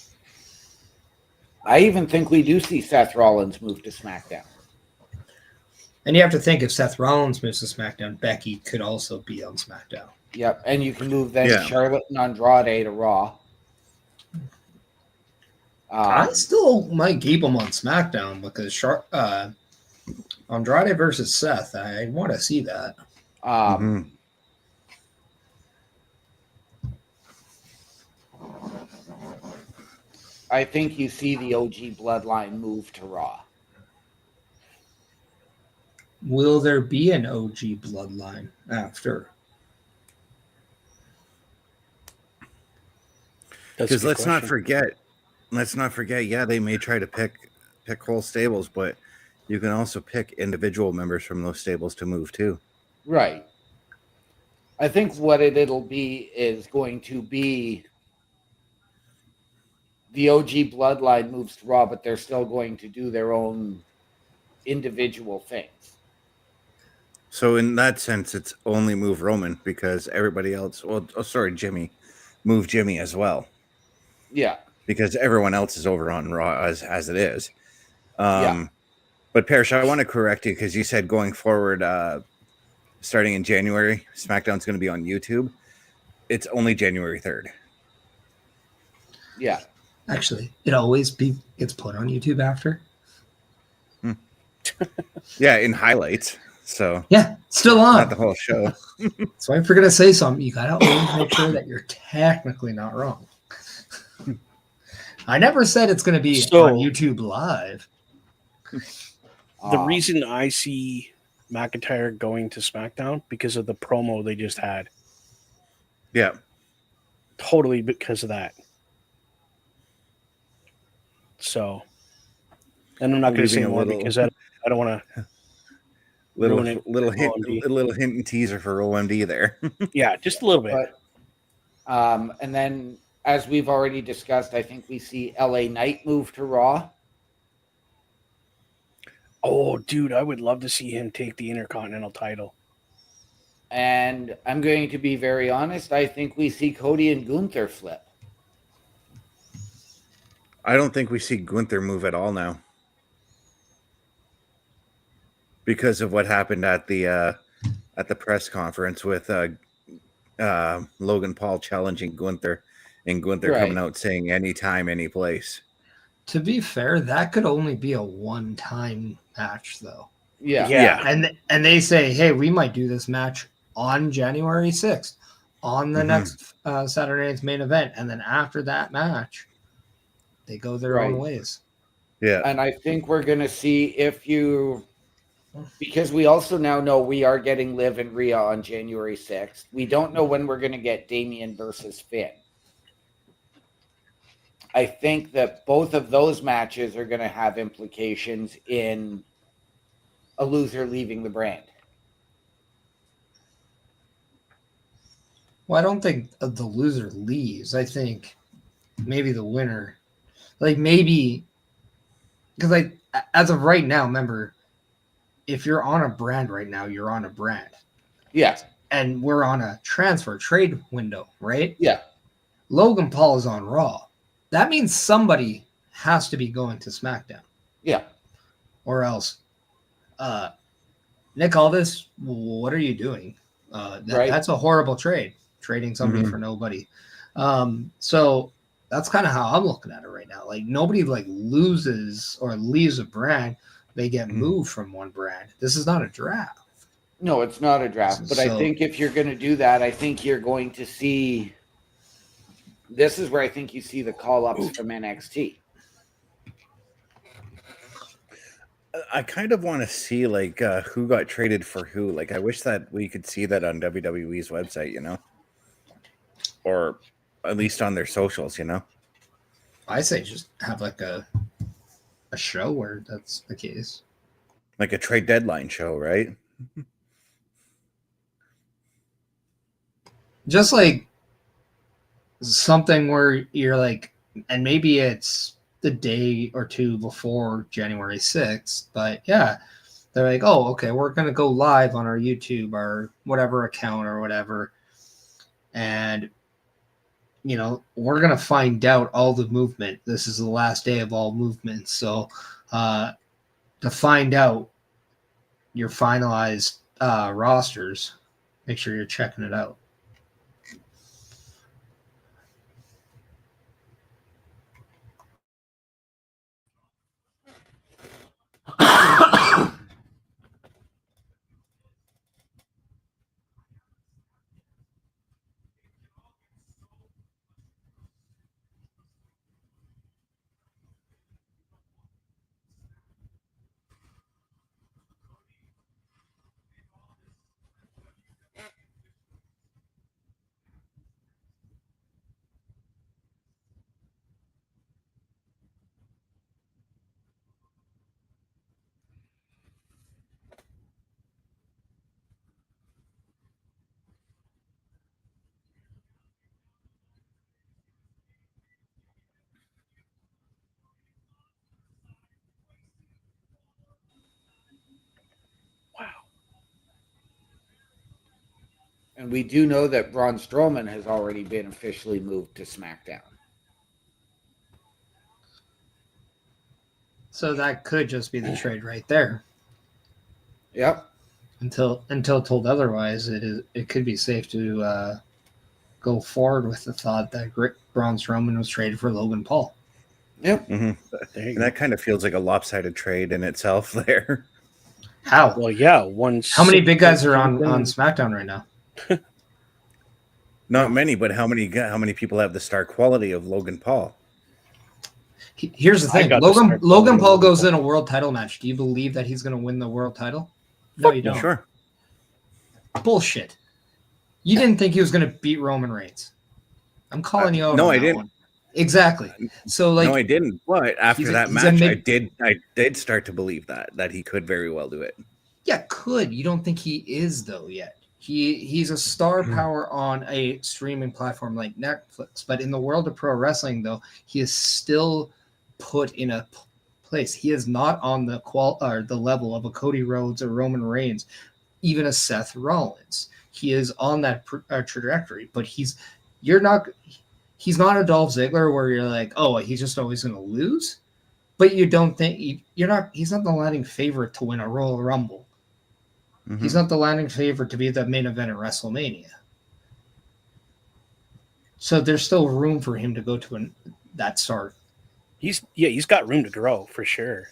I even think we do see Seth Rollins move to SmackDown. And you have to think, if Seth Rollins moves to SmackDown, Becky could also be on SmackDown. Yep, and you can move then Charlotte and Andrade to Raw. I still might keep him on SmackDown because Andrade versus Seth, I want to see that. I think you see the OG Bloodline move to Raw. Will there be an OG Bloodline after? Because let's not forget, yeah, they may try to pick whole stables, but you can also pick individual members from those stables to move too. Right. I think what it'll be is going to be the OG Bloodline moves to Raw, but they're still going to do their own individual things. So in that sense, it's only move Roman because everybody else, Jimmy, move Jimmy as well. Yeah. Because everyone else is over on Raw as it is. Yeah. But Parrish, I want to correct you because you said going forward, starting in January, SmackDown's going to be on YouTube. It's only January 3rd. Yeah. Actually, it gets put on YouTube after. Yeah, in highlights. So yeah, still on. Not the whole show. So if you're going to say something, you got to always make sure that you're technically not wrong. I never said it's going to be on YouTube Live. The reason I see McIntyre going to SmackDown because of the promo they just had. Yeah. Totally because of that. So, and I'm not going to say more because I don't want to little hint and teaser for OMD there. Yeah, just a little bit. But, and then, as we've already discussed, I think we see LA Knight move to Raw. Oh, dude, I would love to see him take the Intercontinental title. And I'm going to be very honest. I think we see Cody and Gunther flip. I don't think we see Gunther move at all now. Because of what happened at the press conference with Logan Paul challenging Gunther and Gunther coming out saying anytime, any place. To be fair, that could only be a one-time match, though. Yeah. And they say, hey, we might do this match on January 6th, on the next Saturday night's main event. And then after that match, they go their own ways. Yeah. And I think we're going to see because we also now know we are getting Liv and Rhea on January 6th. We don't know when we're going to get Damian versus Finn. I think that both of those matches are going to have implications in a loser leaving the brand. Well, I don't think the loser leaves. I think maybe the winner, because as of right now, remember, if you're on a brand right now, you're on a brand. Yeah. And we're on a transfer trade window, right? Yeah. Logan Paul is on Raw. That means somebody has to be going to SmackDown. Yeah. Or else, Nick Aldis, what are you doing? That's a horrible trade, trading somebody for nobody. So that's kind of how I'm looking at it right now. Like, nobody loses or leaves a brand. They get moved from one brand. This is not a draft. No, it's not a draft. But I think if you're going to do that, I think you're going to see... This is where I think you see the call-ups from NXT. I kind of want to see like who got traded for who. Like, I wish that we could see that on WWE's website, or at least on their socials, I say just have like a show where that's the case. like a trade deadline show, right? Just like something where you're like, and maybe it's the day or two before January 6th, but yeah, they're like, oh, okay, we're going to go live on our YouTube or whatever account or whatever. And, we're going to find out all the movement. This is the last day of all movement. So to find out your finalized rosters, make sure you're checking it out. Wow. And we do know that Braun Stroman has already been officially moved to SmackDown. So that could just be the trade right there. Yep. Until told otherwise, it could be safe to go forward with the thought that Braun Strowman was traded for Logan Paul. Yep. Mm-hmm. There you And go. that kind of feels like a lopsided trade in itself there. How? Well, yeah. How many big guys are on SmackDown right now? Not many, but how many people have the star quality of Logan Paul? Here's the thing. got the start Logan quality Paul of goes Logan in a world title match. Do you believe that he's going to win the world title? No, you don't. Sure. Bullshit. You didn't think he was going to beat Roman Reigns. I'm calling you out. No, on I that didn't. one. Exactly. So No, I didn't. But after that match, I did start to believe that he could very well do it. Yeah, could. You don't think he is though yet. He's a star power on a streaming platform like Netflix, but in the world of pro wrestling though, he is still put in a place. He is not on the the level of a Cody Rhodes or Roman Reigns, even a Seth Rollins. He is on that trajectory, but he's not a Dolph Ziggler where you're like, oh, he's just always going to lose. But you don't think he's not the landing favorite to win a Royal Rumble. Mm-hmm. He's not the landing favorite to be the main event at WrestleMania. So there's still room for him to go to that start. He's got room to grow for sure.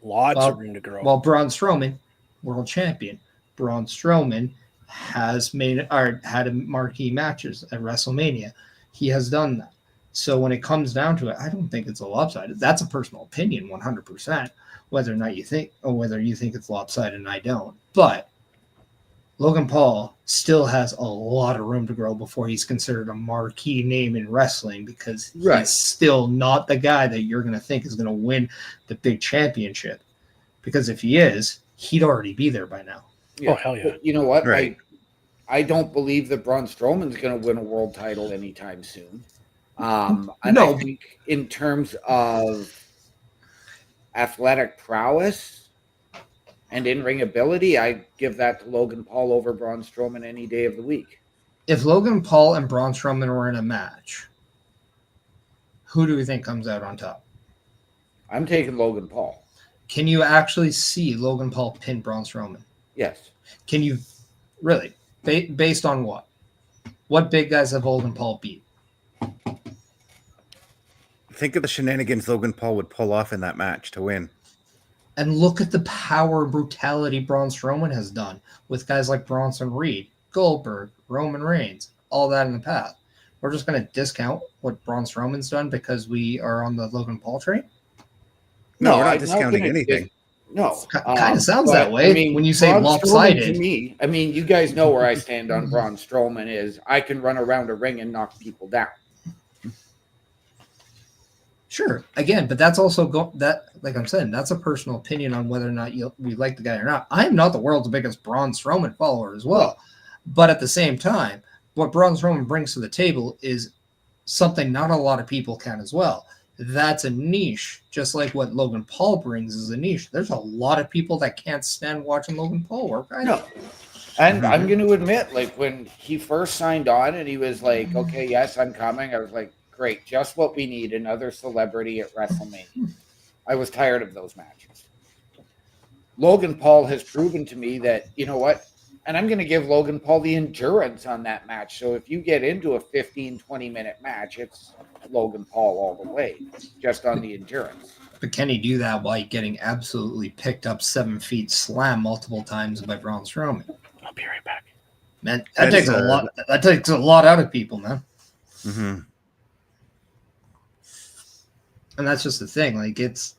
Lots of room to grow. Well, Braun Strowman, world champion. Braun Strowman has had a marquee matches at WrestleMania. He has done that. So when it comes down to it, I don't think it's a lopsided. That's a personal opinion, 100%. Whether or not you think, or whether you think it's lopsided, and I don't. But Logan Paul still has a lot of room to grow before he's considered a marquee name in wrestling, because he's still not the guy that you're going to think is going to win the big championship. Because if he is, he'd already be there by now. Yeah. Oh, hell yeah. But you know what? Right. I don't believe that Braun Strowman's going to win a world title anytime soon. And No. I think in terms of athletic prowess and in-ring ability, I give that to Logan Paul over Braun Strowman any day of the week. If Logan Paul and Braun Strowman were in a match, who do we think comes out on top? I'm taking Logan Paul. Can you actually see Logan Paul pin Braun Strowman? Yes. Can you really? Based on what? What big guys have Logan Paul beat? Think of the shenanigans Logan Paul would pull off in that match to win. And look at the power and brutality Braun Strowman has done with guys like Bronson Reed, Goldberg, Roman Reigns, all that in the past. We're just going to discount what Braun Strowman's done because we are on the Logan Paul train? No, we're I'm not discounting gonna anything. No, Kind of sounds but, that way I mean, when you say Braun Strowman lopsided. to me, I mean, you guys know where I stand on Braun Strowman is I can run around a ring and knock people down. Sure, again, but that's also that, like I'm saying, that's a personal opinion on whether or not we like the guy or not. I am not the world's biggest Braun Strowman follower as well, but at the same time, what Braun Strowman brings to the table is something not a lot of people can as well. That's a niche, just like what Logan Paul brings is a niche. There's a lot of people that can't stand watching Logan Paul work. No. And I'm going to admit, like, when he first signed on and he was like, okay, yes, I'm coming, I was like, great, just what we need, another celebrity at WrestleMania. I was tired of those matches. Logan Paul has proven to me that, you know what, and I'm going to give Logan Paul the endurance on that match. So if you get into a 15, 20-minute match, it's Logan Paul all the way, just on the endurance. But can he do that while getting absolutely picked up 7 feet slam multiple times by Braun Strowman? I'll be right back. Man, that takes a lot. That takes a lot out of people, man. Mm-hmm. And that's just the thing. Like, it's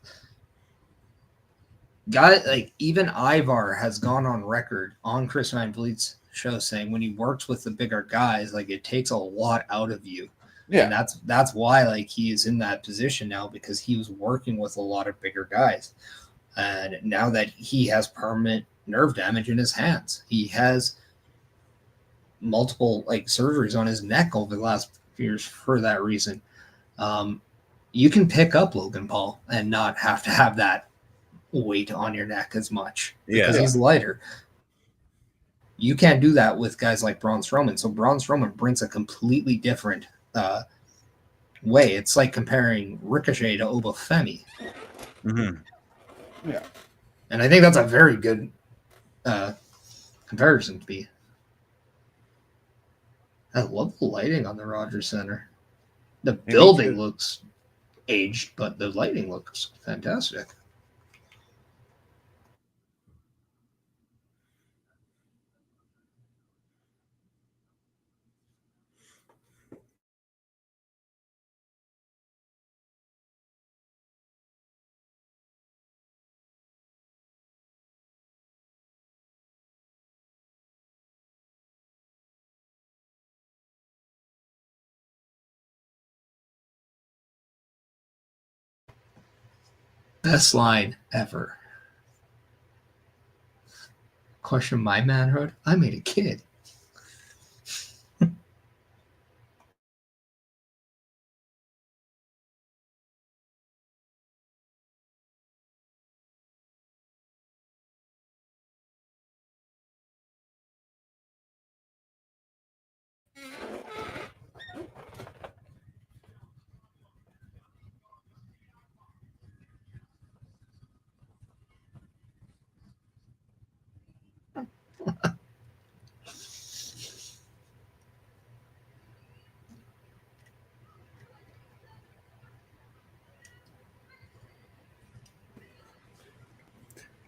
guy, like, even Ivar has gone on record on Chris Van Vliet's show saying when he works with the bigger guys, like, it takes a lot out of you. Yeah. And that's why, like, he is in that position now, because he was working with a lot of bigger guys. And now that he has permanent nerve damage in his hands, he has multiple, like, surgeries on his neck over the last few years for that reason. You can pick up Logan Paul and not have to have that weight on your neck as much because he's lighter. You can't do that with guys like Braun Strowman. So Braun Strowman brings a completely different way. It's like comparing Ricochet to Obafemi. Mm-hmm. Yeah. And I think that's a very good comparison to be. I love the lighting on the Rogers Center. The building looks aged, but the lighting looks fantastic. Best line ever. Question my manhood? I made a kid.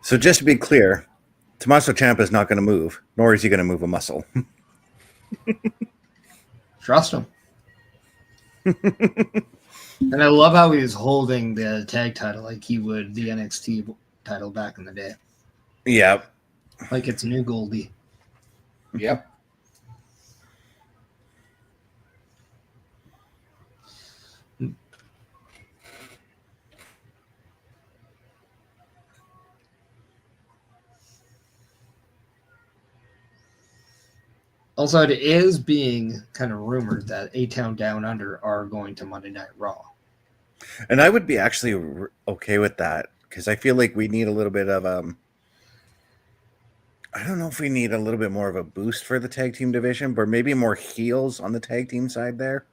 So just to be clear, Tommaso Ciampa is not going to move, nor is he going to move a muscle. Trust him. And I love how he was holding the tag title like he would the NXT title back in the day. Yep. Like it's new Goldie. Yep. Also, it is being kind of rumored that A-Town Down Under are going to Monday Night Raw. And I would be actually okay with that because I feel like we need a little bit of I don't know if we need a little bit more of a boost for the tag team division, but maybe more heels on the tag team side there.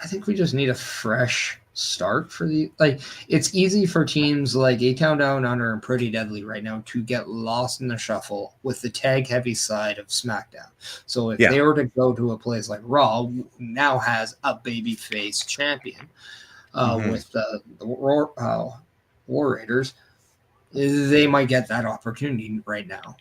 I think we just need a fresh start for the it's easy for teams like A-Town Down Under and Pretty Deadly right now to get lost in the shuffle with the tag heavy side of SmackDown. So if they were to go to a place like Raw, who now has a babyface champion with the War Raiders, they might get that opportunity right now.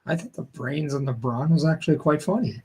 I think the brains on the Braun was actually quite funny.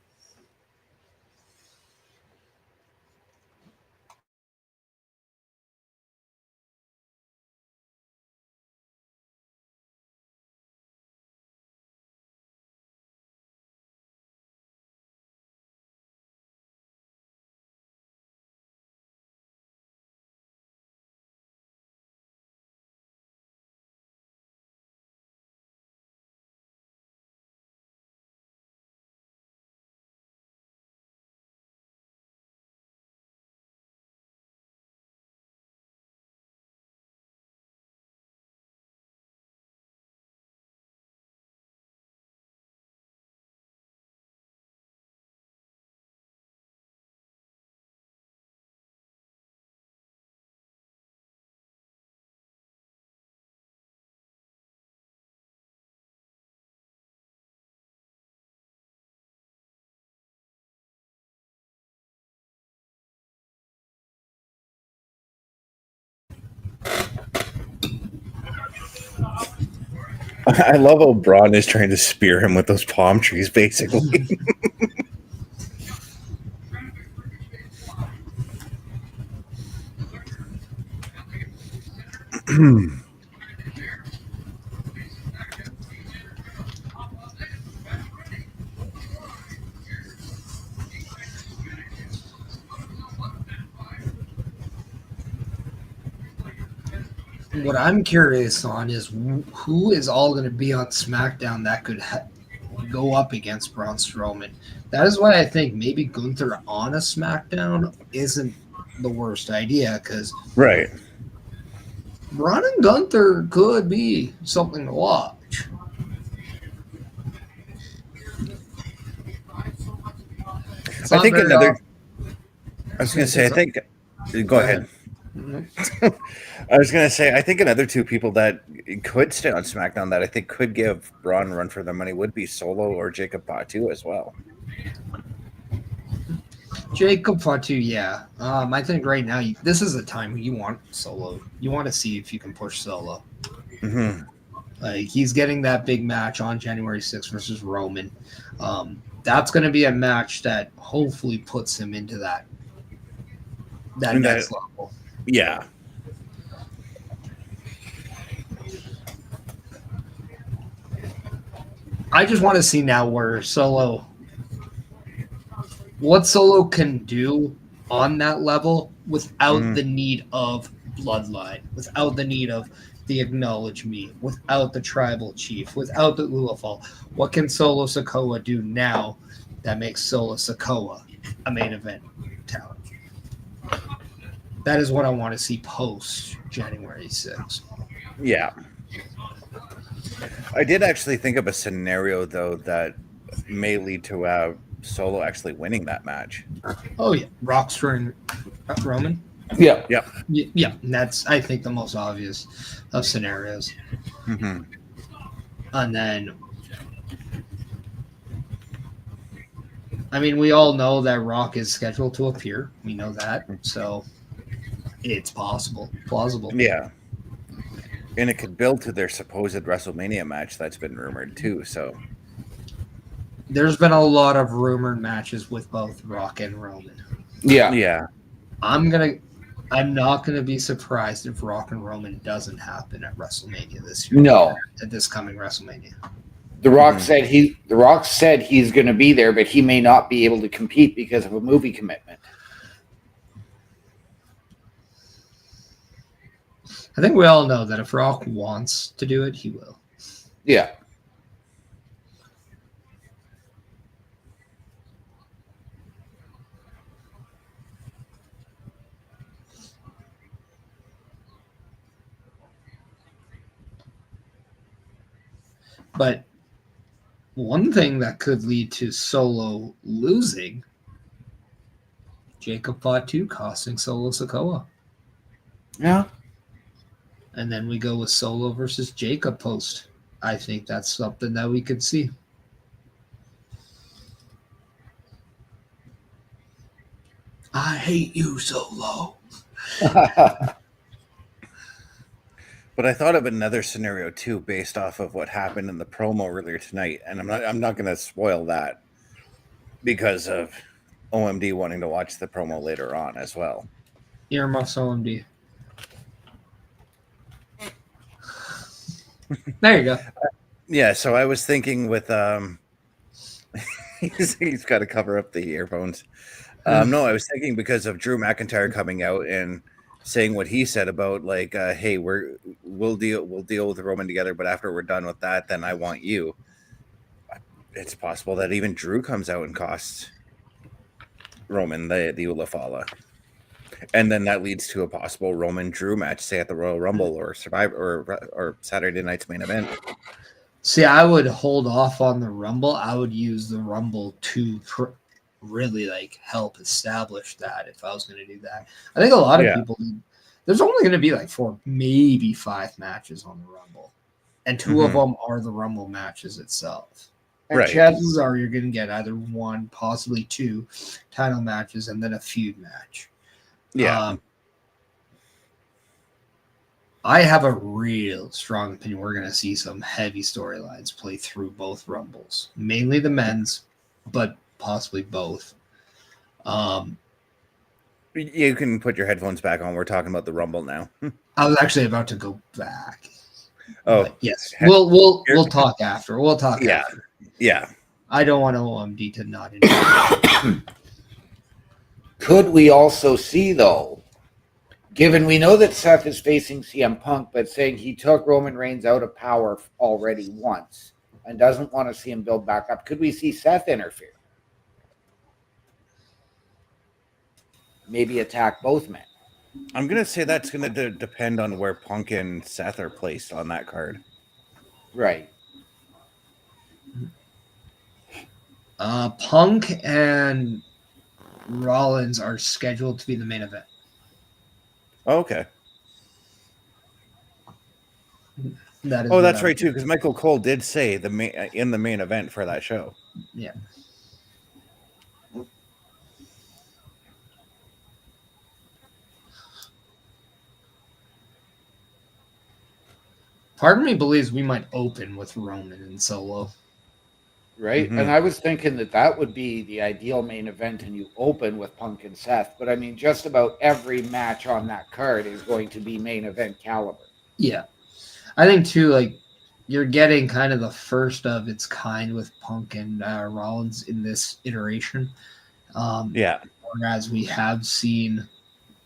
I love how Braun is trying to spear him with those palm trees, basically. What I'm curious on is who is all going to be on SmackDown that could go up against Braun Strowman. That is why I think maybe Gunther on a SmackDown isn't the worst idea, because Right. Braun and Gunther could be something to watch. I think another. I was going to say, I think. Go ahead. I was going to say, I think another two people that could stay on SmackDown that I think could give Braun a run for their money would be Solo or Jacob Fatu as well. Jacob Fatu, yeah. I think right now this is a time you want Solo. You want to see if you can push Solo. Mm-hmm. Like, he's getting that big match on January 6th versus Roman. That's going to be a match that hopefully puts him into that next level. Yeah. I just want to see now what Solo can do on that level without the need of Bloodline, without the need of the Acknowledge Me, without the Tribal Chief, without the Ulafal. What can Solo Sikoa do now that makes Solo Sikoa a main event talent? That is what I want to see post January 6th. Yeah. I did actually think of a scenario, though, that may lead to Solo actually winning that match. Oh, yeah. Rockstar and Roman? Yeah. Yep. Yeah. And that's, I think, the most obvious of scenarios. Mm-hmm. And then, I mean, we all know that Rock is scheduled to appear. We know that. So it's plausible. Yeah. And it could build to their supposed WrestleMania match that's been rumored too. So there's been a lot of rumored matches with both Rock and Roman. Yeah. Yeah. I'm not gonna be surprised if Rock and Roman doesn't happen at WrestleMania this year. No. At this coming WrestleMania. The Rock said he's going to be there, but he may not be able to compete because of a movie commitment. I think we all know that if Rock wants to do it, he will. Yeah. But one thing that could lead to Solo losing, Jacob Fatu costing Solo Sikoa. Yeah. And then we go with Solo versus Jacob post. I think that's something that we could see. I hate you, Solo. But I thought of another scenario too, based off of what happened in the promo earlier tonight, and I'm not going to spoil that because of OMD wanting to watch the promo later on as well. Earmuffs OMD. There you go. Yeah, so I was thinking with he's got to cover up the earphones. No, I was thinking because of Drew McIntyre coming out and saying what he said about like, hey, we'll deal with Roman together, but after we're done with that, then I want you. It's possible that even Drew comes out and costs Roman the Ulafala. And then that leads to a possible Roman Drew match, say at the Royal Rumble or Survivor or Saturday night's main event. See, I would hold off on the Rumble. I would use the Rumble to really like help establish that if I was going to do that. I think a lot of people, there's only going to be like 4, maybe 5 matches on the Rumble. And 2 of them are the Rumble matches itself. And chances are you're going to get either 1, possibly 2 title matches and then a feud match. Yeah. I have a real strong opinion we're going to see some heavy storylines play through both Rumbles. Mainly the men's, but possibly both. You can put your headphones back on. We're talking about the Rumble now. I was actually about to go back. Oh, but yes. We'll talk after. We'll talk after. Yeah. I don't want OMD to not enjoy. Could we also see, though, given we know that Seth is facing CM Punk, but saying he took Roman Reigns out of power already once and doesn't want to see him build back up, could we see Seth interfere? Maybe attack both men. I'm going to say that's going to depend on where Punk and Seth are placed on that card. Right. Punk and Rollins are scheduled to be the main event. Okay. That's right too, because Michael Cole did say in the main event for that show. Yeah. Part of me believes we might open with Roman and Solo. Right? Mm-hmm. And I was thinking that would be the ideal main event, and you open with Punk and Seth. But I mean, just about every match on that card is going to be main event caliber. Yeah. I think, too, like, you're getting kind of the first of its kind with Punk and Rollins in this iteration. Whereas we have seen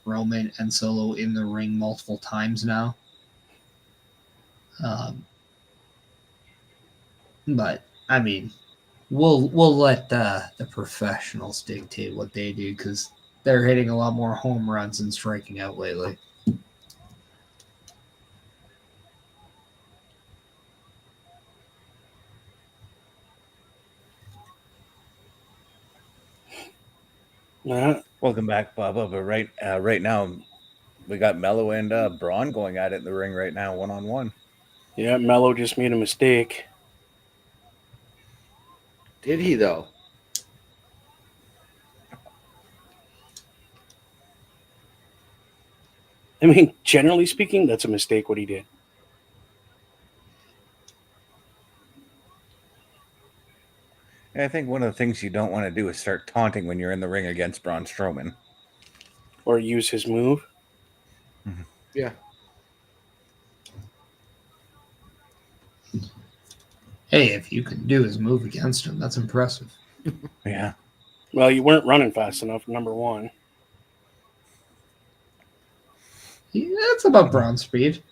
Roman and Solo in the ring multiple times now. But, I mean, we'll let the professionals dictate what they do because they're hitting a lot more home runs and striking out lately. Welcome back, Bubba. But right now, we got Mello and Braun going at it in the ring right now, 1-on-1. Yeah, Mello just made a mistake. Did he, though? I mean, generally speaking, that's a mistake what he did. I think one of the things you don't want to do is start taunting when you're in the ring against Braun Strowman. Or use his move. Mm-hmm. Yeah. Hey, if you can do his move against him, that's impressive. Yeah. Well, you weren't running fast enough, number one. Yeah, it's about Braun speed.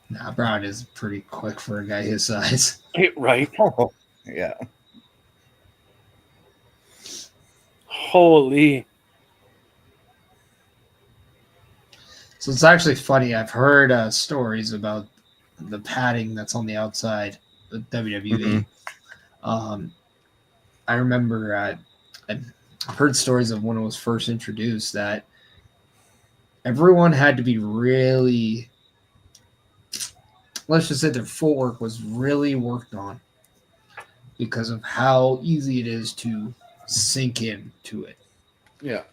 Nah, Braun is pretty quick for a guy his size. Right. Oh, yeah. Holy. So it's actually funny. I've heard stories about the padding that's on the outside of WWE. Mm-hmm. I remember I've heard stories of when it was first introduced that everyone had to be really, let's just say their footwork was really worked on because of how easy it is to sink in to it. Yeah.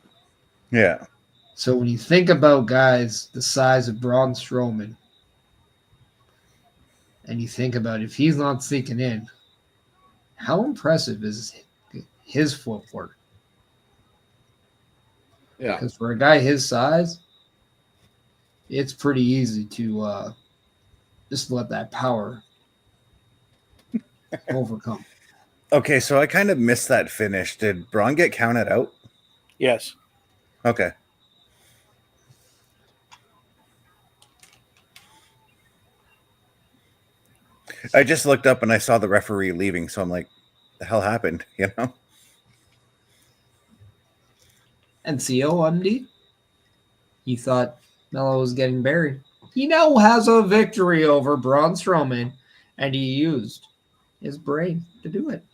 Yeah. So when you think about guys the size of Braun Strowman, and you think about if he's not sinking in, how impressive is his footwork? Yeah. Because for a guy his size, it's pretty easy to just let that power overcome. Okay, so I kind of missed that finish. Did Braun get counted out? Yes. Okay. I just looked up and I saw the referee leaving, so I'm like, the hell happened? You know? And COMD, he thought Melo was getting buried. He now has a victory over Braun Strowman, and he used his brain to do it.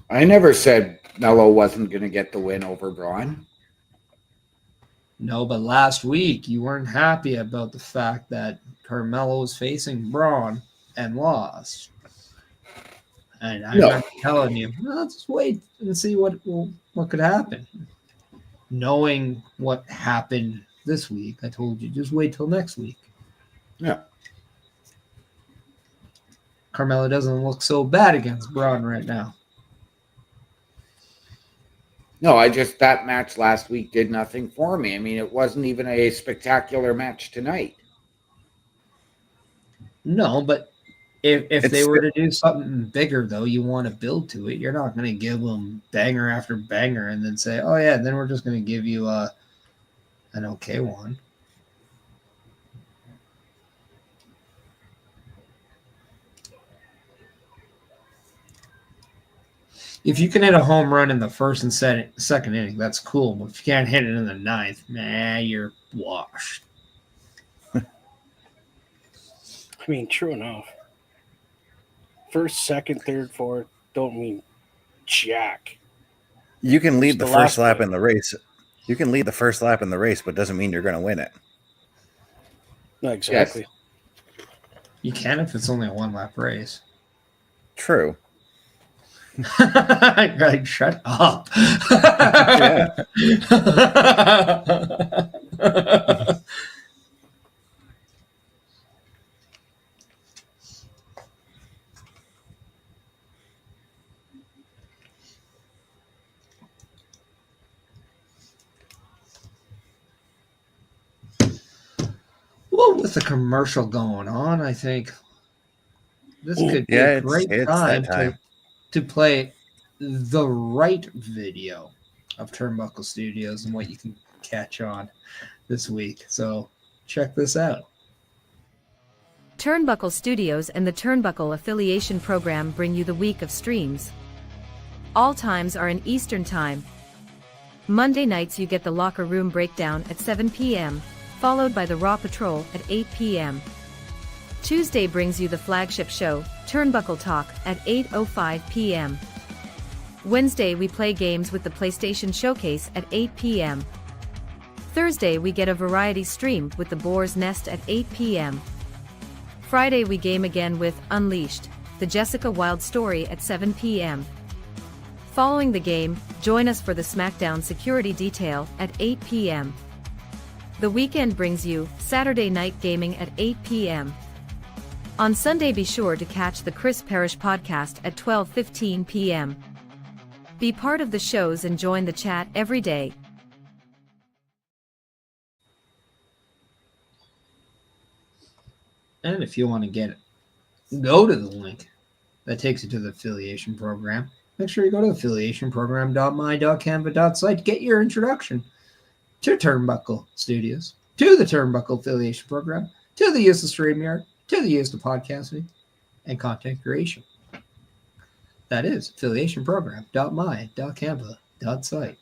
I never said Melo wasn't going to get the win over Braun. No, but last week you weren't happy about the fact that Carmelo was facing Braun and lost. And I remember telling you, well, just wait and see what could happen. Knowing what happened this week, I told you just wait till next week. Yeah. Carmelo doesn't look so bad against Braun right now. No, that match last week did nothing for me. I mean, it wasn't even a spectacular match tonight. No, but if It's they were to do something bigger, though, you want to build to it. You're not going to give them banger after banger and then say, oh, yeah, then we're just going to give you an okay one. If you can hit a home run in the first and second inning, that's cool. But if you can't hit it in the ninth, you're washed. I mean, true enough. First, second, third, fourth don't mean jack. You can lead It's the the first last lap bit. in the race. You can lead the first lap in the race, but doesn't mean you're going to win it. No, exactly. Yes. You can if it's only a one-lap race. True. Like, shut up. Yeah. Well, with the commercial going on, I think this could be Yeah, a great it's time, that time. to play the right video of Turnbuckle Studios and what you can catch on this week. So check this out. Turnbuckle Studios and the Turnbuckle Affiliation Program bring you the week of streams. All times are in Eastern Time. Monday nights you get the Locker Room Breakdown at 7 p.m., followed by the Raw Patrol at 8 p.m. Tuesday brings you the flagship show, Turnbuckle Talk, at 8:05 p.m. Wednesday we play games with the PlayStation Showcase at 8 p.m. Thursday we get a variety stream with the Boar's Nest at 8 p.m. Friday we game again with Unleashed, the Jessica Wilde story at 7 p.m. Following the game, join us for the Smackdown Security Detail at 8 p.m. The weekend brings you Saturday Night Gaming at 8 p.m. On Sunday be sure to catch the Chris Parrish podcast at 12:15 p.m. Be part of the shows and join the chat every day. And if you want to go to the link that takes you to the affiliation program. Make sure you go to affiliationprogram.my.canva.site to get your introduction to Turnbuckle Studios, to the Turnbuckle Affiliation Program, to the use of StreamYard, to the use of podcasting and content creation. That is affiliationprogram.my.canva.site.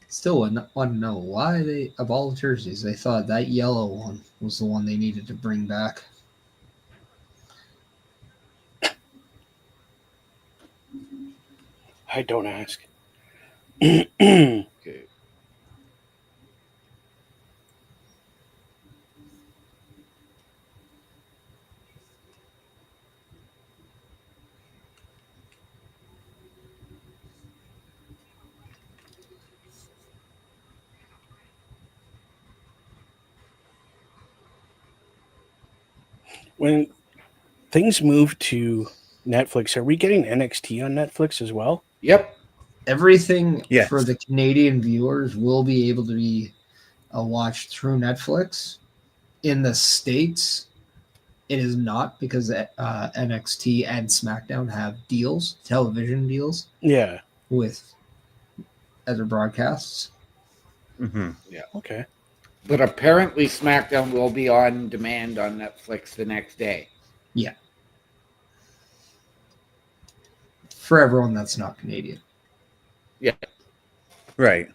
Still want to know why they, of all the jerseys, they thought that yellow one was the one they needed to bring back. I don't ask. Okay. When things move to Netflix, are we getting NXT on Netflix as well? Yep. Everything Yes. for the Canadian viewers will be able to be watched through Netflix. In the States, it is not, because NXT and SmackDown have deals, television deals, Yeah. with other broadcasts. Mm-hmm. Okay. But apparently SmackDown will be on demand on Netflix the next day. Yeah. For everyone that's not Canadian. Yeah. Right.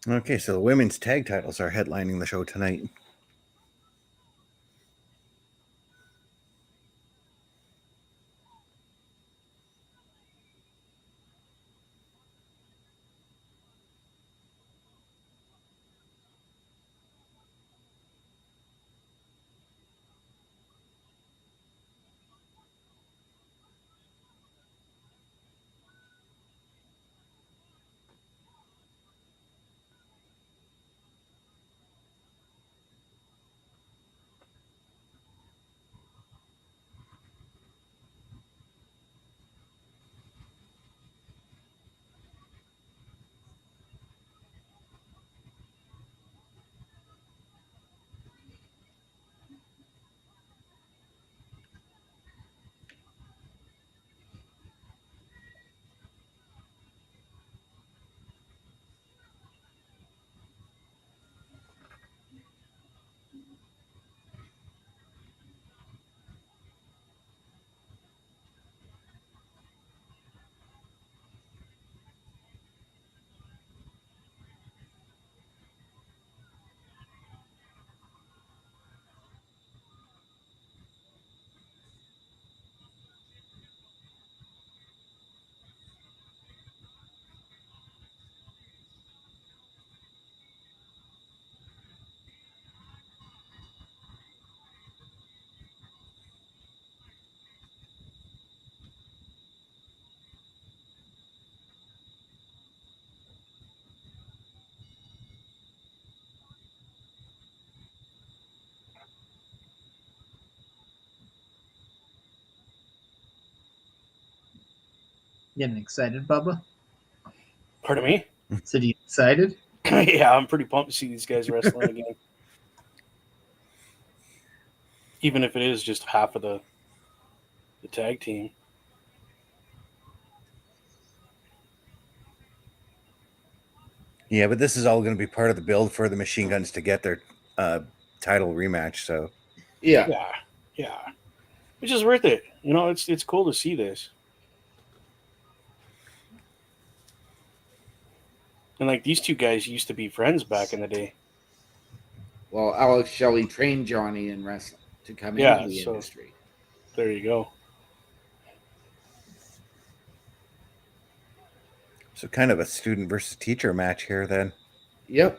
Okay, so the women's tag titles are headlining the show tonight. Getting excited, Bubba? Pardon me? So, you excited? Yeah, I'm pretty pumped to see these guys wrestling again. Even if it is just half of the tag team. Yeah, but this is all going to be part of the build for the Machine Guns to get their title rematch. So Yeah. Yeah. Which is worth it. You know, it's cool to see this. And like these two guys used to be friends back in the day. Well, Alex Shelley trained Johnny in wrestling to come into Yeah, the so industry. there you go. so kind of a student versus teacher match here then. Yep.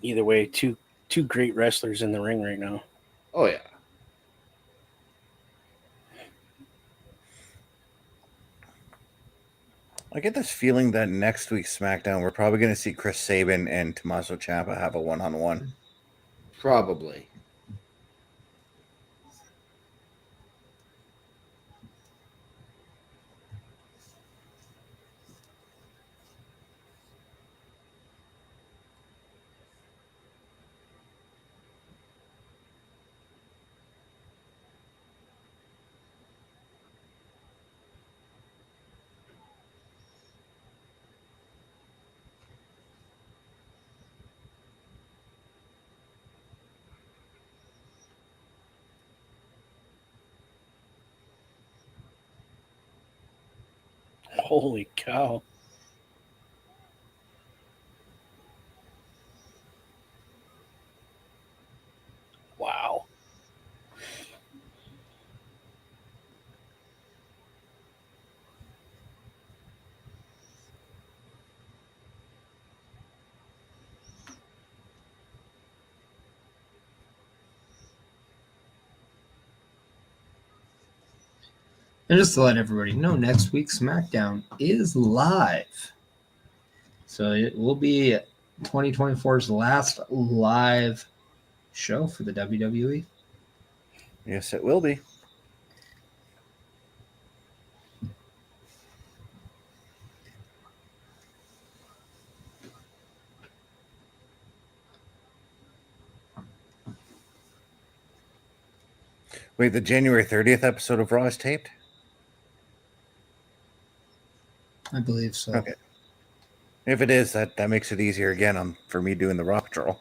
Either way, two great wrestlers in the ring right now. Oh, yeah. I get this feeling that next week's SmackDown, we're probably going to see Chris Sabin and Tommaso Ciampa have a one-on-one. Probably. Holy cow. Wow. And just to let everybody know, next week's SmackDown is live. So it will be 2024's last live show for the WWE. Yes, it will be. Wait, the January 30th episode of Raw is taped? I believe so. Okay. If it is, that makes it easier again for me doing the Raw Patrol.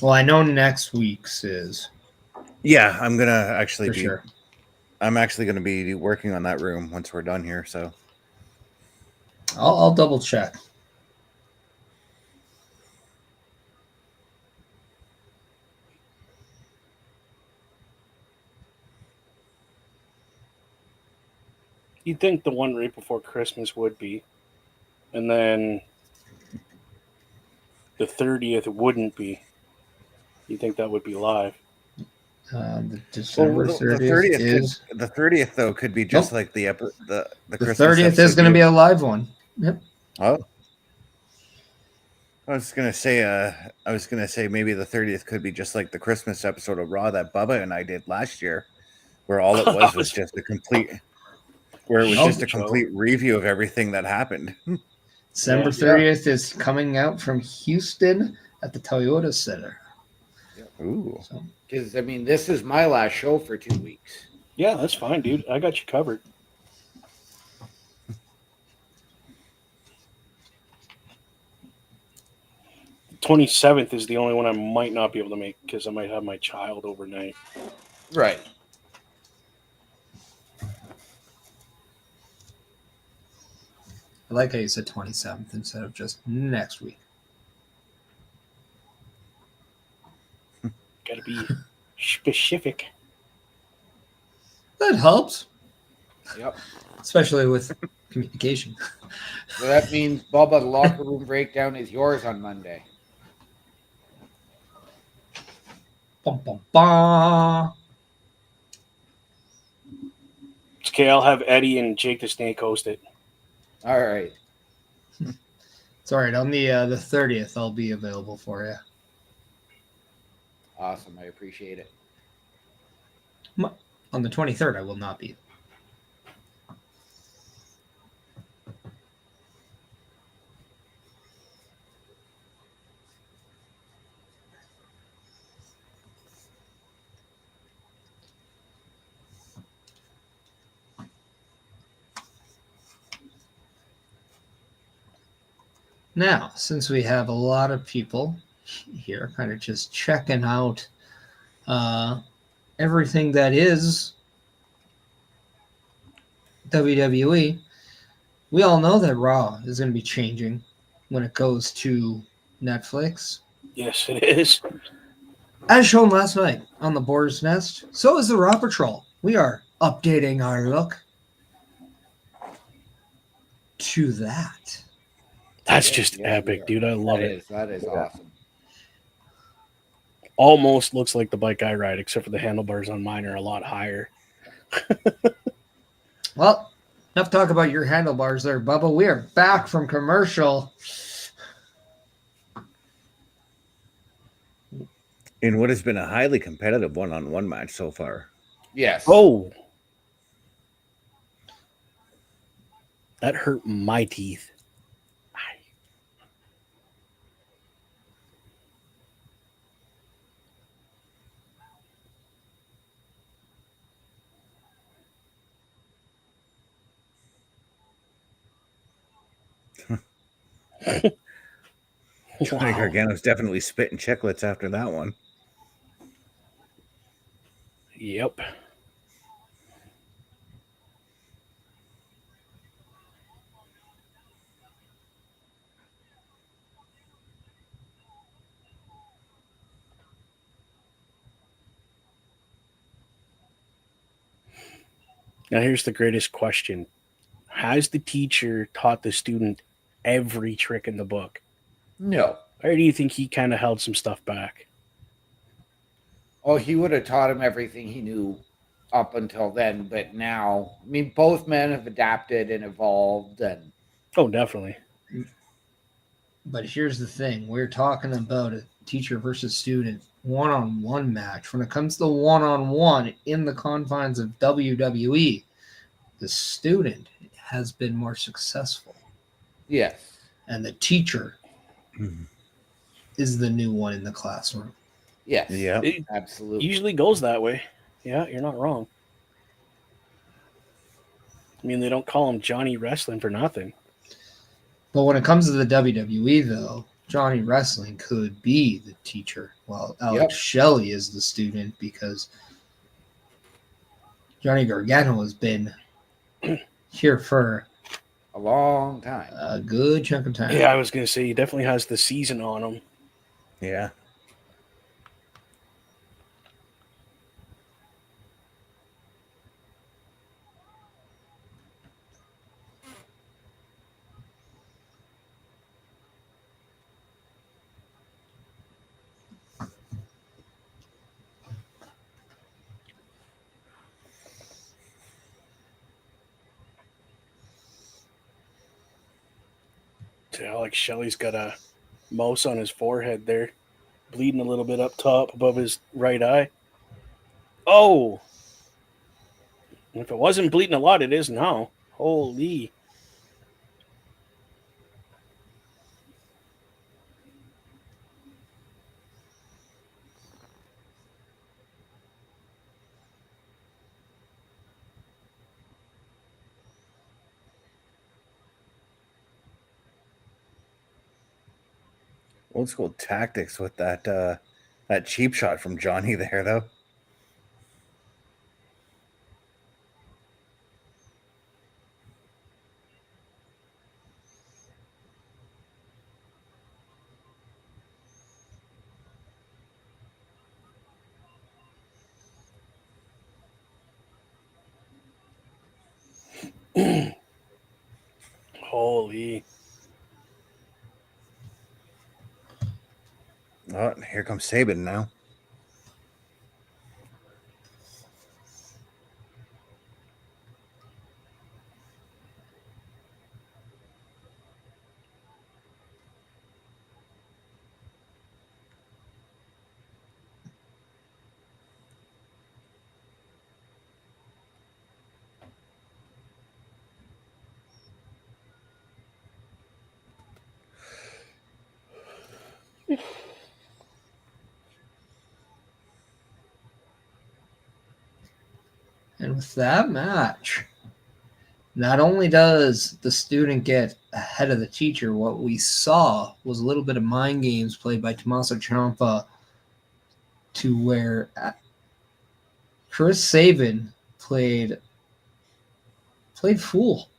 Well, I know next week's is. Yeah, I'm going to actually For sure. I'm actually going to be working on that room once we're done here, so. I'll double check. You'd think the one right before Christmas would be. And then the 30th wouldn't be. You think that would be live? The December 30th, the 30th is. The 30th though could be just like the The Christmas 30th is going to be a live one. Yep. Oh. I was gonna say maybe the 30th could be just like the Christmas episode of Raw that Bubba and I did last year, where all it was just a complete review of everything that happened. December 30th is coming out from Houston at the Toyota Center. Ooh. Because, I mean, this is my last show for 2 weeks. Yeah, that's fine, dude. I got you covered. The 27th is the only one I might not be able to make because I might have my child overnight. Right. I like how you said 27th instead of just next week. Gotta be specific. That helps. Yep. Especially with communication. So that means, Bubba, the locker room breakdown is yours on Monday. Bum, bum, bum. It's okay, I'll have Eddie and Jake the Snake host it. All right. It's all right. On the 30th, I'll be available for you. Awesome. I appreciate it. On the 23rd, I will not be. Now, since we have a lot of people here kind of just checking out everything that is WWE, we all know that Raw is going to be changing when it goes to Netflix. Yes, it is. As shown last night on the Boar's Nest, so is the Raw Patrol. We are updating our look to that. That's just epic, dude. I love it. That is awesome. Almost looks like the bike I ride, except for the handlebars on mine are a lot higher. Well, enough talk about your handlebars there, Bubba. We are back from commercial. In what has been a highly competitive one-on-one match so far. Yes. Oh, that hurt my teeth. Johnny Wow. Gargano's definitely spitting chiclets after that one. Yep. Now here's the greatest question. Has the teacher taught the student every trick in the book? No. Or do you think he kind of held some stuff back? Oh, he would have taught him everything he knew up until then, but now, I mean, both men have adapted and evolved, and Oh, definitely. But here's the thing. We're talking about a teacher versus student one-on-one match. When it comes to one-on-one in the confines of WWE, the student has been more successful. yes. And the teacher is the new one in the classroom. Yes. Yeah. It Absolutely. usually goes that way. Yeah, you're not wrong. I mean, they don't call him Johnny Wrestling for nothing. But when it comes to the WWE, though, Johnny Wrestling could be the teacher, while Alex Shelley is the student, because Johnny Gargano has been here for A long time. a good chunk of time. Yeah, I was going to say, he definitely has the season on him. Yeah. Alex Shelley's got a mouse on his forehead there, bleeding a little bit up top above his right eye. Oh! If it wasn't bleeding a lot, it is now. Holy. Old school tactics with that cheap shot from Johnny there, though. Holy. Oh, here comes Sabin now. And with that match, not only does the student get ahead of the teacher, what we saw was a little bit of mind games played by Tommaso Ciampa to where Chris Sabin played fool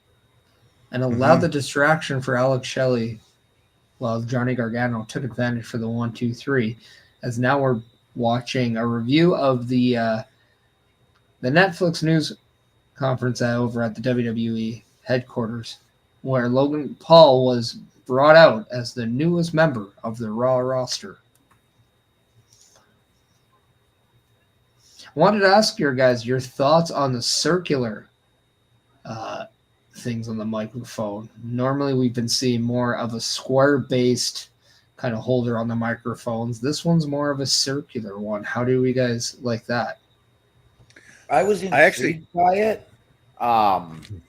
and allowed the distraction for Alex Shelley while Johnny Gargano took advantage for the 1-2-3. As now we're watching a review of the Netflix news conference over at the WWE headquarters, where Logan Paul was brought out as the newest member of the Raw roster. I wanted to ask your guys your thoughts on the circular things on the microphone. Normally we've been seeing more of a square-based kind of holder on the microphones. This one's more of a circular one. How do you guys like that? I was intrigued by it. And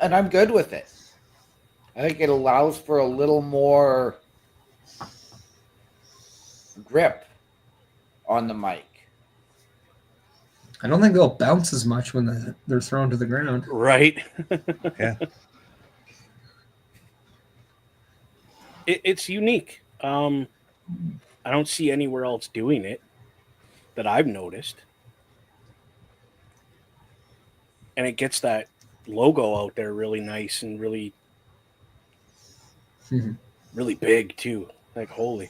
I'm good with it. I think it allows for a little more grip on the mic. I don't think they'll bounce as much when they're thrown to the ground. Right. Yeah. It's unique. I don't see anywhere else doing it that I've noticed. And it gets that logo out there really nice and really, really big too. Like, holy.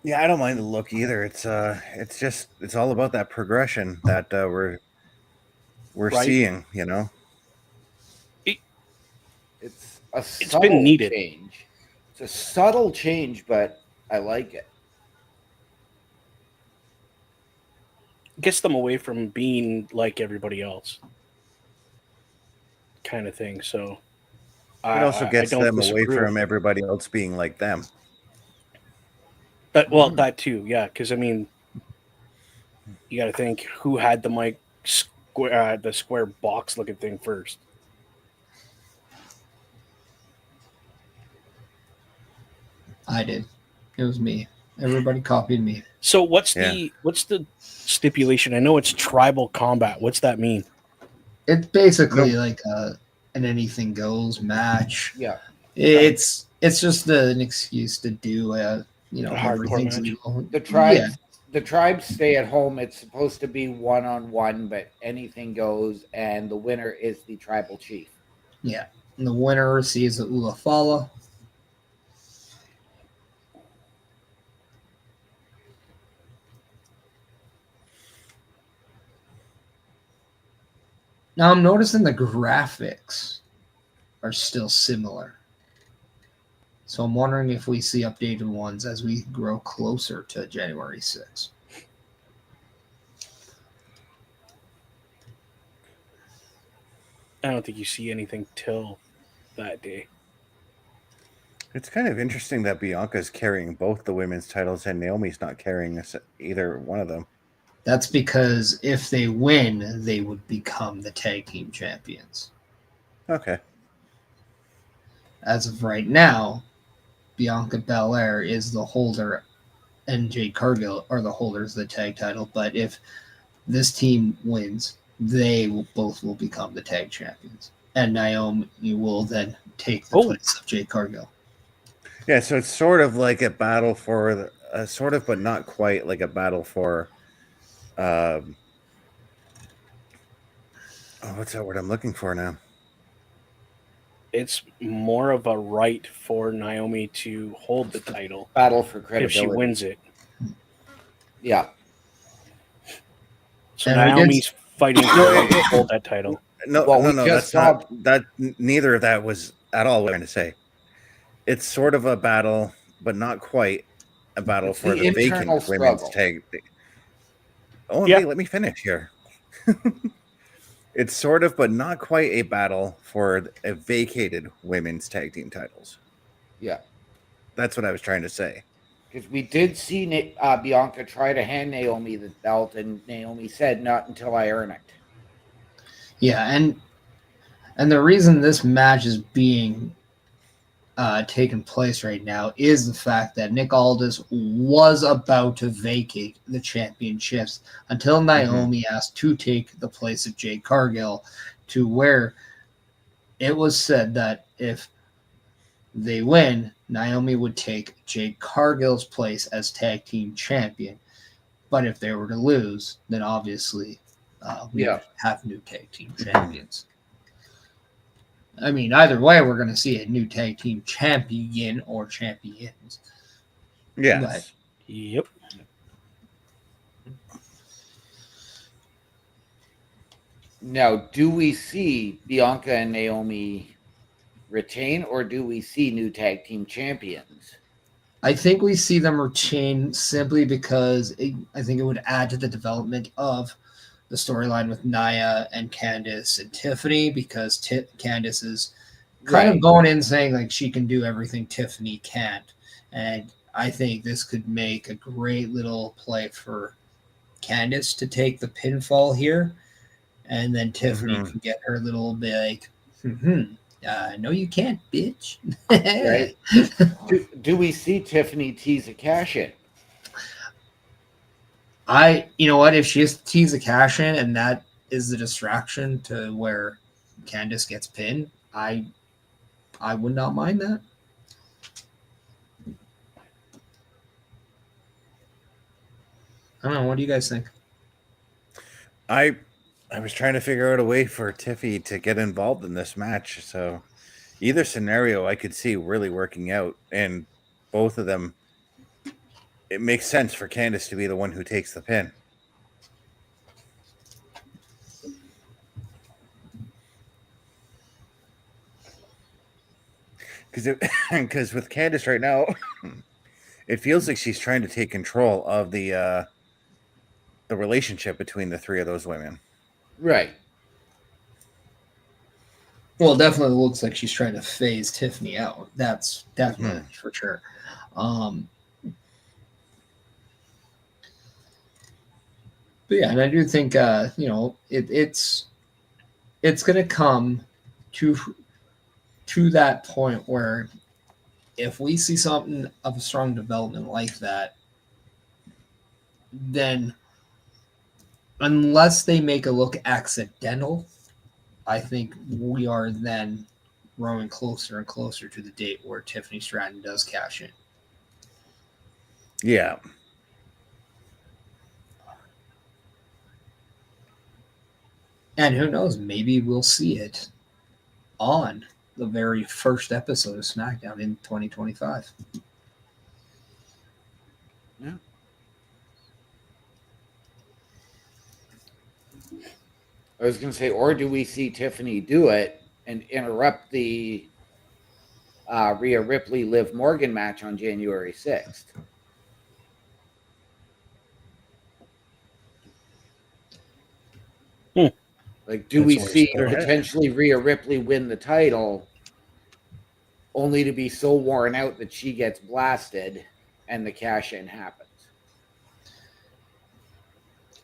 Yeah, I don't mind the look either. It's all about that progression that we're Right. seeing, you know. It's a It's subtle been needed. change. It's a subtle change, but I like it. Gets them away from being like everybody else, kind of thing. So It also gets them away disagree from with it. everybody else being like them. But, well, that too, yeah. Because I mean, you got to think who had the mic square, the square box looking thing first. I did. It was me. Everybody copied me. So what's the stipulation? I know it's tribal combat. What's that mean? It's basically like an anything goes match. Yeah. It's just an excuse to do A hardcore everything's match? legal. The tribes stay at home. It's supposed to be 1-on-1, but anything goes, and the winner is the tribal chief. Yeah. And the winner receives a Ulafala. Now I'm noticing the graphics are still similar. So I'm wondering if we see updated ones as we grow closer to January 6th. I don't think you see anything till that day. It's kind of interesting that Bianca's carrying both the women's titles and Naomi's not carrying either one of them. That's because if they win, they would become the tag team champions. Okay. As of right now, Bianca Belair is the holder and Jade Cargill are the holders of the tag title. But if this team wins, they both will become the tag champions. And Naomi will then take the place of Jade Cargill. Yeah, so it's sort of like a battle for, sort of, but not quite like a battle for, what's that word I'm looking for now? It's more of a right for Naomi to hold the title Battle for credibility. if she wins it. Yeah. So And Naomi's fighting to hold that title. No, Well, we no, just that's saw- not that. Neither of that was at all what I'm trying to say. It's sort of a battle, but not quite a battle It's for the the vacant internal women's struggle. tag. Oh, Yeah. wait, let me finish here. It's sort of, but not quite a battle for a vacated women's tag team titles. Yeah. That's what I was trying to say. Because we did see Bianca try to hand Naomi the belt, and Naomi said, "Not until I earn it." Yeah, and the reason this match is being taking place right now is the fact that Nick Aldis was about to vacate the championships until Naomi asked to take the place of Jade Cargill, to where it was said that if they win, Naomi would take Jade Cargill's place as tag team champion. But if they were to lose, then obviously we would have new tag team champions. I mean, either way, we're going to see a new tag team champion or champions. Yes. But, Yep. Now, do we see Bianca and Naomi retain, or do we see new tag team champions? I think we see them retain simply because I think it would add to the development of the storyline with Nia and Candice and Tiffany, because Candice is kind of going in saying like she can do everything Tiffany can't. And I think this could make a great little play for Candice to take the pinfall here. And then Tiffany can get her little bit like, no, you can't, bitch. Right? do we see Tiffany tease a cash in? You know what? If she has to tease a cash in and that is the distraction to where Candice gets pinned, I would not mind that. I don't know. What do you guys think? I was trying to figure out a way for Tiffy to get involved in this match. So either scenario I could see really working out, and both of them, it makes sense for Candice to be the one who takes the pin. Because with Candice right now, it feels like she's trying to take control of the relationship between the three of those women. Right. Well, it definitely looks like she's trying to phase Tiffany out. That's definitely for sure. But yeah, and I do think it's going to come to that point where if we see something of a strong development like that, then unless they make it look accidental, I think we are then growing closer and closer to the date where Tiffany Stratton does cash in. Yeah. And who knows, maybe we'll see it on the very first episode of SmackDown in 2025. Yeah. I was going to say, or do we see Tiffany do it and interrupt the Rhea Ripley Liv Morgan match on January 6th? Like, do we see potentially Rhea Ripley win the title only to be so worn out that she gets blasted and the cash-in happens?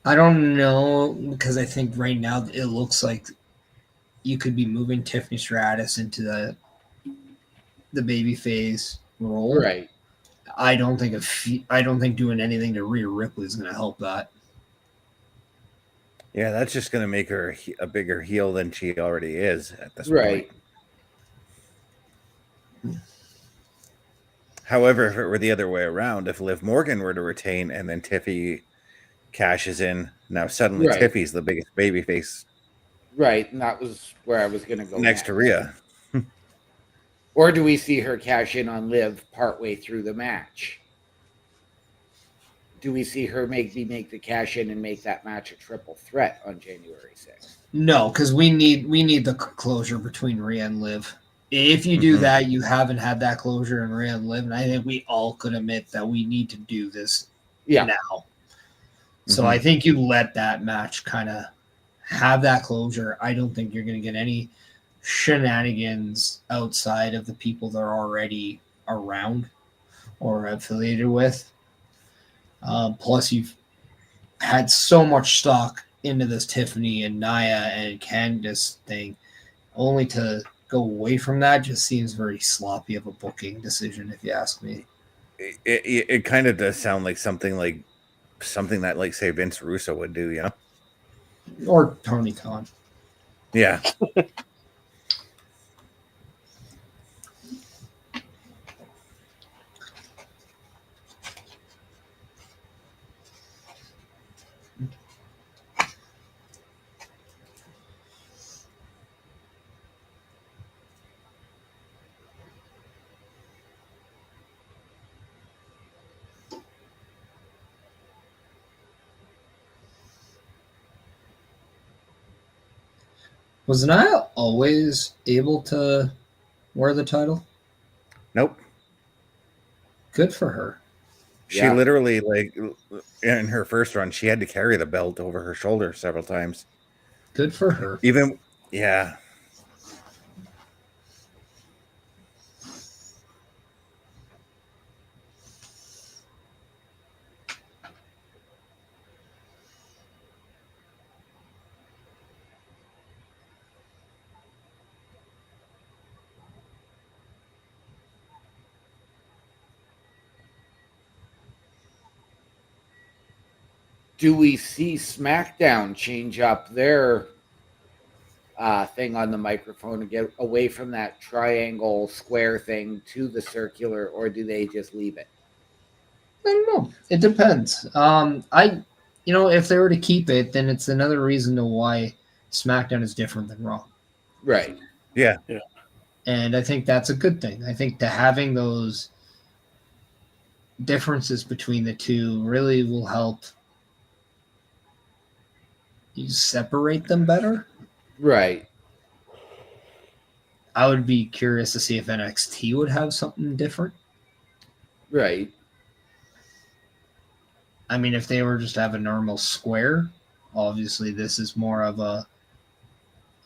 I don't know, because I think right now it looks like you could be moving Tiffany Stratus into the babyface role. Right. I don't think doing anything to Rhea Ripley is going to help that. Yeah, that's just going to make her a bigger heel than she already is at this Right. point. However, if it were the other way around, if Liv Morgan were to retain and then Tiffy cashes in, now suddenly Tiffy's the biggest babyface. Right, and that was where I was going to go next to Rhea. Or do we see her cash in on Liv partway through the match? Do we see her make the cash in and make that match a triple threat on January 6th? No, because we need the closure between Rhea and Liv. If you do that, you haven't had that closure in Rhea and Liv, and I think we all could admit that we need to do this now. So I think you let that match kind of have that closure. I don't think you're going to get any shenanigans outside of the people that are already around or affiliated with. Plus, you've had so much stock into this Tiffany and Nia and Candice thing, only to go away from that just seems very sloppy of a booking decision, if you ask me. It kind of does sound like something that, like, say, Vince Russo would do, you know? Or Tony Khan. Yeah. Was Nia always able to wear the title? Nope. Good for her. She Yeah. literally, like, in her first run, she had to carry the belt over her shoulder several times. Good for her. Even, yeah. Do we see SmackDown change up their thing on the microphone to get away from that triangle square thing to the circular, or do they just leave it? I don't know. It depends. If they were to keep it, then it's another reason to why SmackDown is different than Raw. Right. Yeah. And I think that's a good thing. I think to having those differences between the two really will help you separate them better. Right. I would be curious to see if NXT would have something different. Right. I mean, if they were just to have a normal square, obviously this is more of a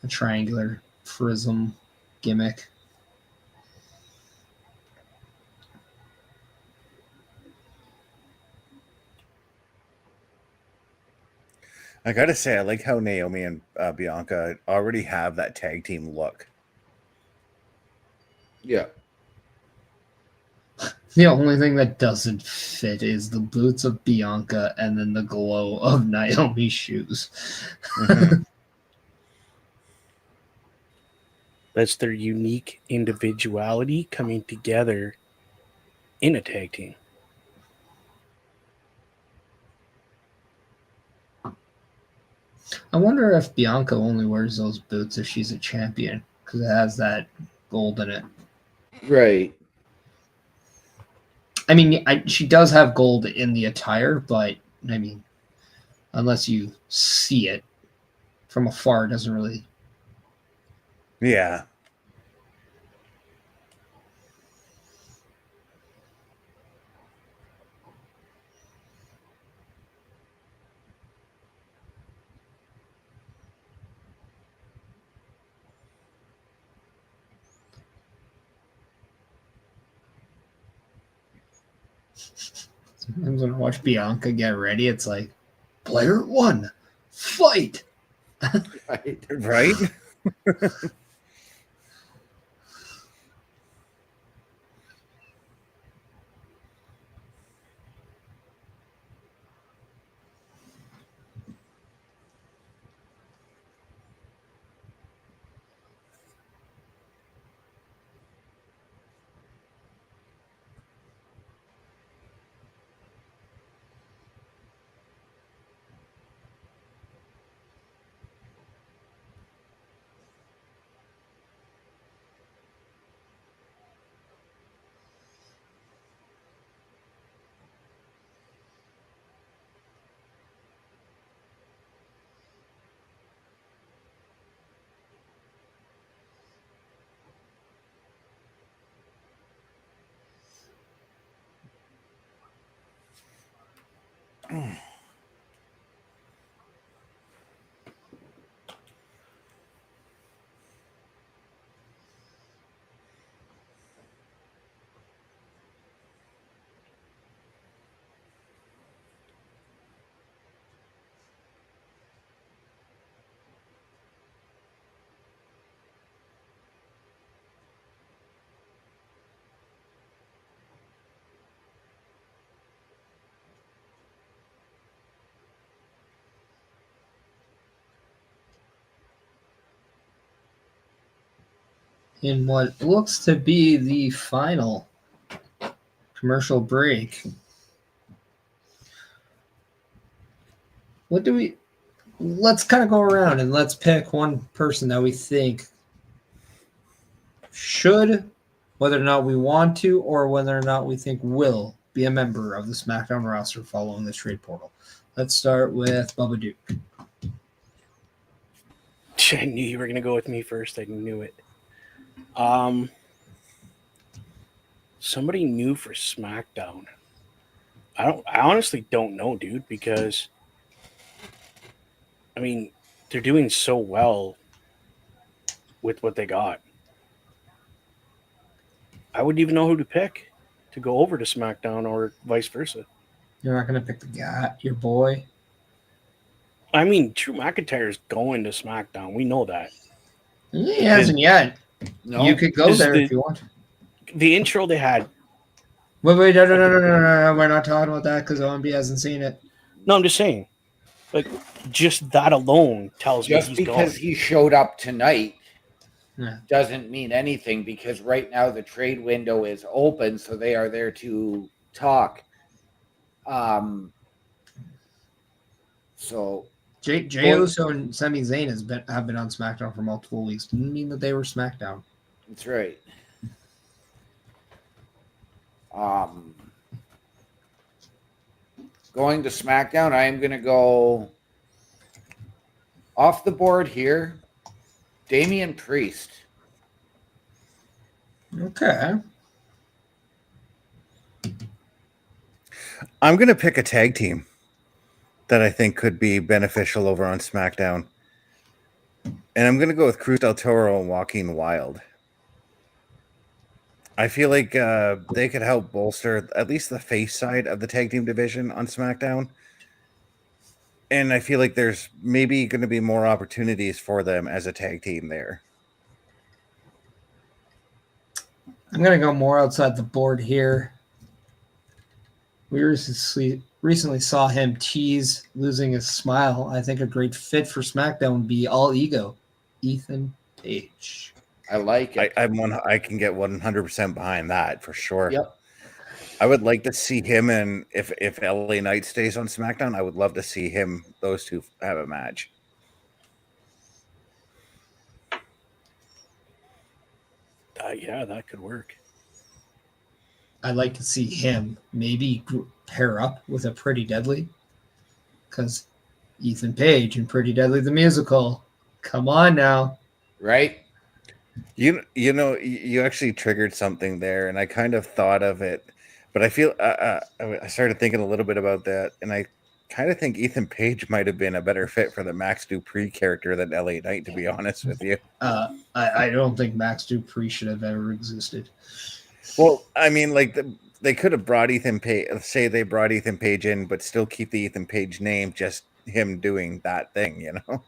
triangular prism gimmick. I gotta say, I like how Naomi and Bianca already have that tag team look. Yeah. The only thing that doesn't fit is the boots of Bianca and then the glow of Naomi's shoes. Mhm. That's their unique individuality coming together in a tag team. I wonder if Bianca only wears those boots if she's a champion because it has that gold in it. Right. I mean, she does have gold in the attire, but I mean, unless you see it from afar, it doesn't really. Yeah. Sometimes when I watch Bianca get ready, it's like, player one, fight. Right. Right? in what looks to be the final commercial break. Let's kind of go around and let's pick one person that we think should, whether or not we want to, or whether or not we think will be a member of the SmackDown roster following the trade portal. Let's start with Bubba Duke. I knew you were going to go with me first. I knew it. Somebody new for SmackDown. I honestly don't know, dude, because I mean, they're doing so well with what they got. I wouldn't even know who to pick to go over to SmackDown or vice versa. You're not going to pick the guy, your boy. I mean, Drew McIntyre's going to SmackDown. We know that. He hasn't yet. No. You could go there if you want. The intro they had. Wait, no. We're not talking about that because OMB hasn't seen it. No, I'm just saying. Like, just that alone tells me Just he's because going. he showed up tonight Yeah. doesn't mean anything, because right now the trade window is open, so they are there to talk. So Jey Uso and Sami Zayn have been on SmackDown for multiple weeks. Didn't mean that they were SmackDown. that's right. Going to SmackDown, I am going to go off the board here. Damian Priest. Okay. I'm going to pick a tag team that I think could be beneficial over on SmackDown. And I'm going to go with Cruz del Toro and Joaquin Wild. I feel like they could help bolster at least the face side of the tag team division on SmackDown. And I feel like there's maybe going to be more opportunities for them as a tag team there. I'm going to go more outside the board here. We recently saw him tease losing his smile. I think a great fit for SmackDown would be All Ego, Ethan Page. I like it. I can get 100% behind that for sure. Yep. I would like to see him, and if LA Knight stays on SmackDown, I would love to see those two have a match. Yeah, that could work. I'd like to see him maybe pair up with a Pretty Deadly, because Ethan Page and Pretty Deadly the musical. Come on now. Right? You know, you actually triggered something there, and I kind of thought of it, but I feel I started thinking a little bit about that, and I kind of think Ethan Page might have been a better fit for the Max Dupree character than LA Knight, to be honest with you. I don't think Max Dupree should have ever existed. Well, I mean, like they could have brought Ethan Page. Say they brought Ethan Page in, but still keep the Ethan Page name, just him doing that thing, you know.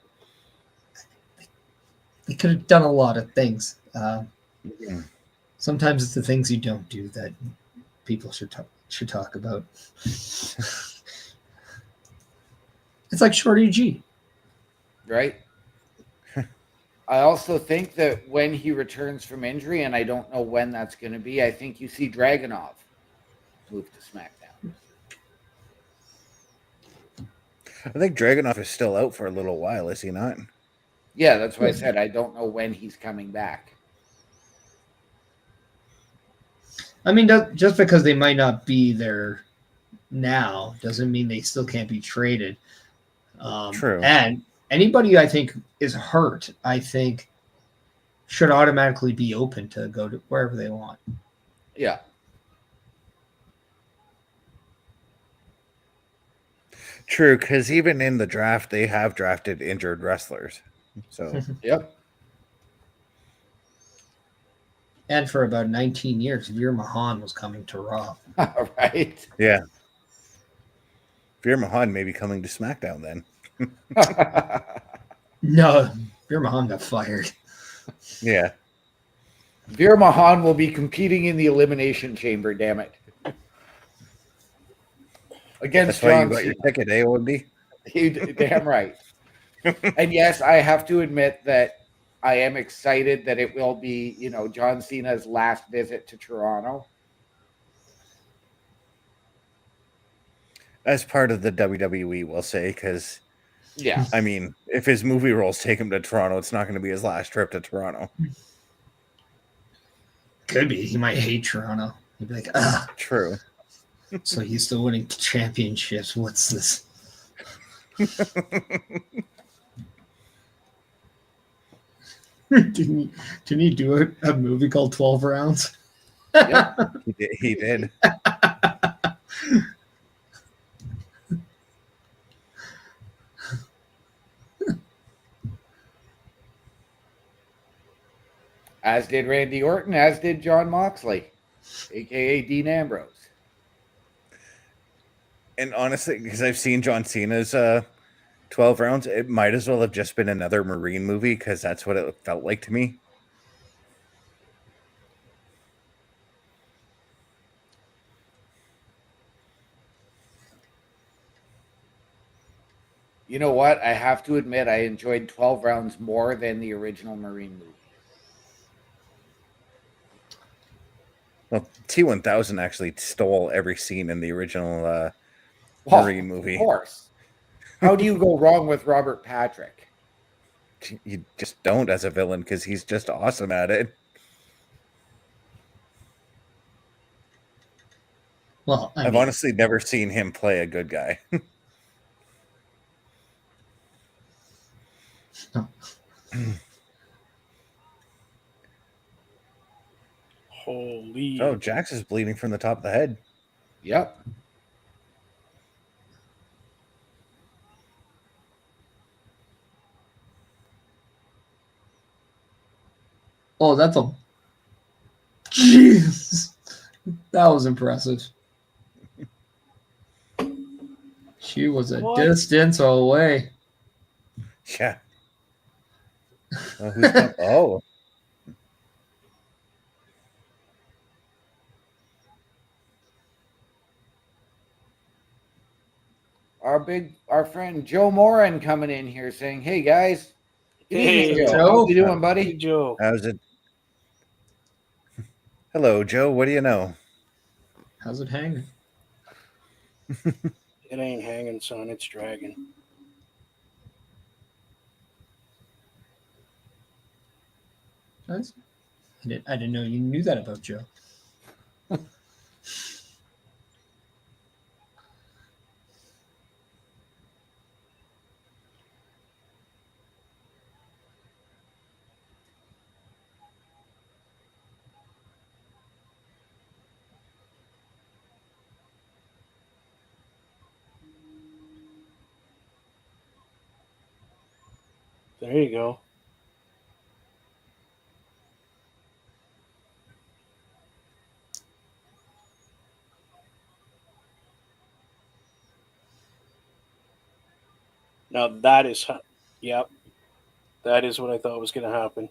They could have done a lot of things. Sometimes it's the things you don't do that people should talk about. It's like Shorty G. Right? I also think that when he returns from injury, and I don't know when that's going to be, I think you see Dragunov move to SmackDown. I think Dragunov is still out for a little while, is he not? Yeah, that's why I said I don't know when he's coming back. I mean, just because they might not be there now doesn't mean they still can't be traded. True. And anybody I think is hurt, I think should automatically be open to go to wherever they want. Yeah. True, because even in the draft, they have drafted injured wrestlers. So Yep. And for about 19 years, Veer Mahan was coming to Raw. Right. yeah, Veer Mahan may be coming to SmackDown then. No, Veer Mahan got fired. Yeah, Veer Mahan will be competing in the Elimination Chamber, damn it. Against that's why you John got your Cena. ticket, OMD. Damn right. And yes, I have to admit that I am excited that it will be, John Cena's last visit to Toronto. As part of the WWE, we'll say, because Yeah. I mean, if his movie roles take him to Toronto, it's not going to be his last trip to Toronto. Could be. He might hate Toronto. He'd be like, ah. True. So he's still winning championships. What's this? Didn't he do a movie called 12 Rounds? Yep. He did. As did Randy Orton, as did John Moxley, a.k.a. Dean Ambrose. And honestly, because I've seen John Cena's 12 Rounds, it might as well have just been another Marine movie, because that's what it felt like to me. You know what? I have to admit I enjoyed 12 Rounds more than the original Marine movie. Well, T-1000 actually stole every scene in the original Marine movie. Of course. How do you go wrong with Robert Patrick? You just don't as a villain, because he's just awesome at it. Well, I've honestly never seen him play a good guy. Holy. Oh, Jax is bleeding from the top of the head. Yep. Oh, that's a... Jeez. That was impressive. She was a distance away. Yeah. Oh. Our friend Joe Moran coming in here saying, "Hey guys, Hey, Joe. Joe. How you doing, buddy?" Hey, Joe. How's it? Hello, Joe. What do you know? How's it hanging? It ain't hanging, son. It's dragging. Nice. I didn't know you knew that about Joe. There you go. Now that is, yep, that is what I thought was going to happen.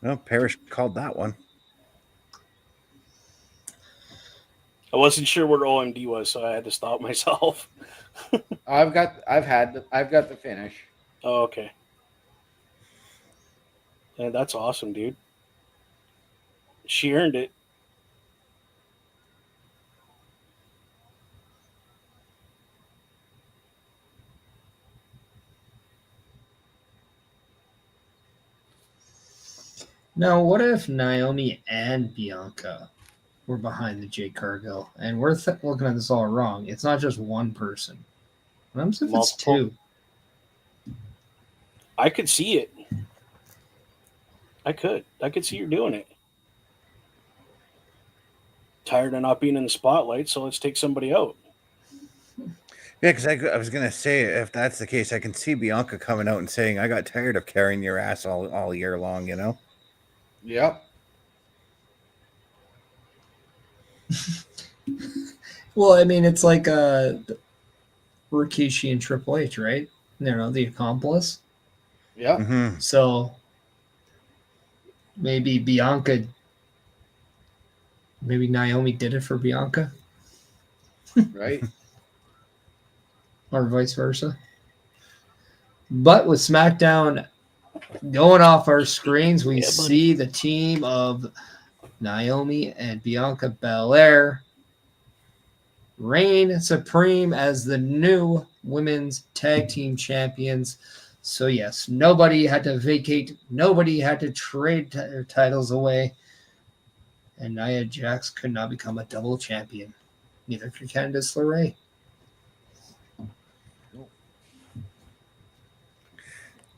Oh, Parrish called that one. I wasn't sure where OMD was, so I had to stop myself. I've got the finish. Oh, okay. And that's awesome, dude. She earned it. Now, what if Naomi and Bianca were behind the Jade Cargill, and we're looking at this all wrong? It's not just one person. What happens if Multiple. it's two? I could see it. I could see you doing it. Tired of not being in the spotlight, so let's take somebody out. Yeah, because I was going to say, if that's the case, I can see Bianca coming out and saying, I got tired of carrying your ass all year long, you know? Yep. Well, I mean, it's like Rikishi and Triple H, right? You know, the accomplice. Yep. Mm-hmm. So maybe Naomi did it for Bianca. Right. or vice versa. But with SmackDown going off our screens, we see the team of Naomi and Bianca Belair reign supreme as the new women's tag team champions. So yes, nobody had to vacate, nobody had to trade their titles away, and Nia Jax could not become a double champion. Neither could Candice LeRae.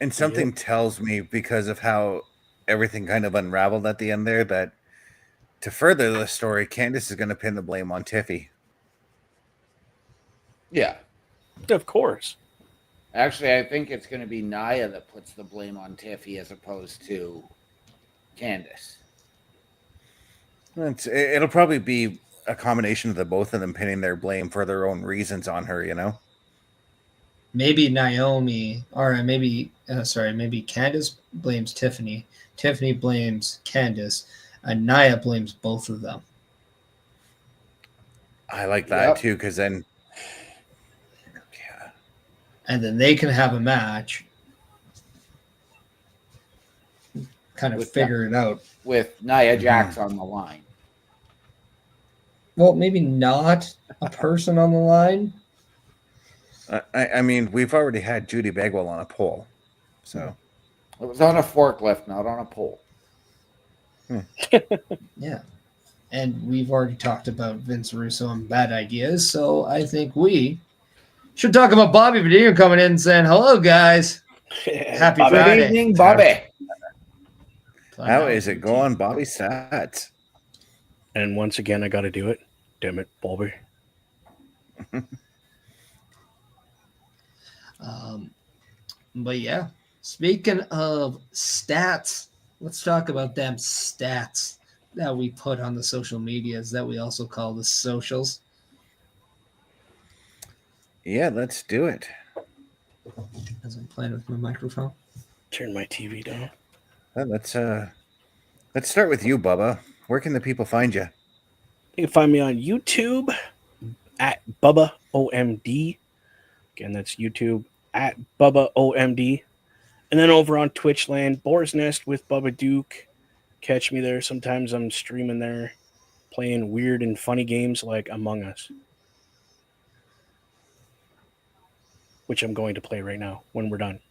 And something tells me, because of how everything kind of unraveled at the end there, that to further the story, Candice is going to pin the blame on Tiffy. Yeah. Of course. Actually, I think it's going to be Nia that puts the blame on Tiffy as opposed to Candice. It'll probably be a combination of the both of them pinning their blame for their own reasons on her, you know? Maybe Naomi, or maybe Candice blames Tiffany. Tiffany blames Candice, and Nia blames both of them. I like that too, because then, and then they can have a match, kind of figure it out with Nia Jax on the line. Well, maybe not a person on the line. I mean, we've already had Judy Bagwell on a pole, so it was on a forklift, not on a pole. Yeah, and we've already talked about Vince Russo and bad ideas, so I think we should talk about Bobby Padilla coming in and saying, "Hello, guys. Happy Friday. Good evening, Bobby. How is it going, Bobby Sats?" And once again, I got to do it. Damn it, Bobby. But yeah, speaking of stats, let's talk about them stats that we put on the social medias that we also call the socials. Yeah, let's do it. As I'm playing with my microphone. Turn my TV down. Well, let's start with you, Bubba. Where can the people find you? You can find me on YouTube at Bubba OMD. Again, that's YouTube at Bubba OMD. And then over on Twitch land, Boar's Nest with Bubba Duke. Catch me there. Sometimes I'm streaming there, playing weird and funny games like Among Us, which I'm going to play right now when we're done.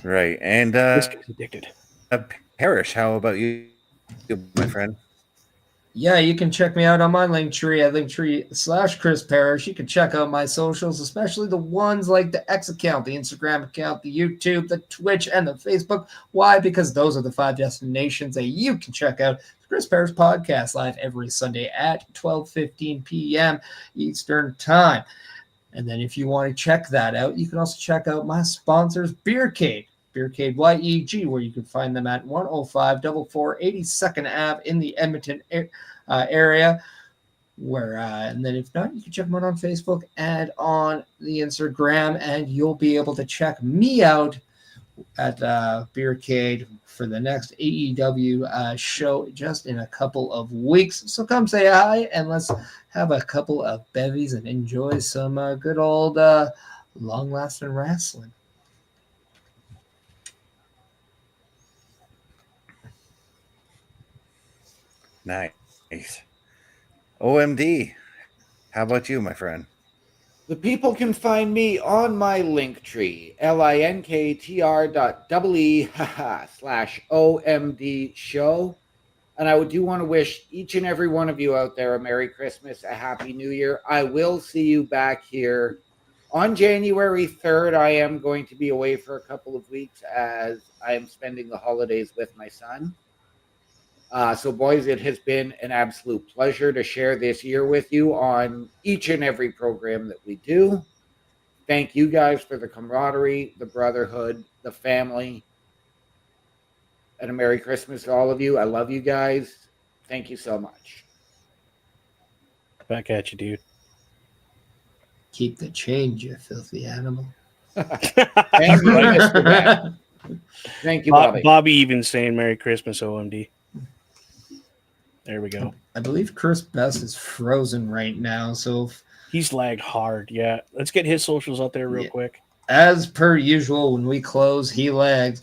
Right. And this gets addicted. Parrish, how about you, my friend? Yeah, you can check me out on my Linktree at Linktree/Chris Parrish. You can check out my socials, especially the ones like the X account, the Instagram account, the YouTube, the Twitch, and the Facebook. Why? Because those are the 5 destinations that you can check out. The Chris Parrish Podcast live every Sunday at 12:15 p.m. Eastern Time. And then if you want to check that out, you can also check out my sponsors, Beercade YEG, where you can find them at 10544 82nd Ave in the Edmonton area. And then if not, you can check them out on Facebook and on the Instagram, and you'll be able to check me out at Beercade for the next AEW show just in a couple of weeks. So come say hi and let's have a couple of bevies and enjoy some good old long-lasting wrestling. Nice. OMD, how about you, my friend? The people can find me on my Linktree, linktr.ee/OMDShow. And I do want to wish each and every one of you out there a Merry Christmas, a Happy New Year. I will see you back here on January 3rd. I am going to be away for a couple of weeks as I am spending the holidays with my son. So, boys, it has been an absolute pleasure to share this year with you on each and every program that we do. Thank you guys for the camaraderie, the brotherhood, the family. And a Merry Christmas to all of you. I love you guys. Thank you so much. Back at you, dude. Keep the change, you filthy animal. Thank you, Mr. Matt. Thank you, Bobby. Bobby even saying Merry Christmas, OMD. There we go. I believe Chris Best is frozen right now, so if He's lagged hard. Yeah. Let's get his socials out there real quick. As per usual, when we close, he lags.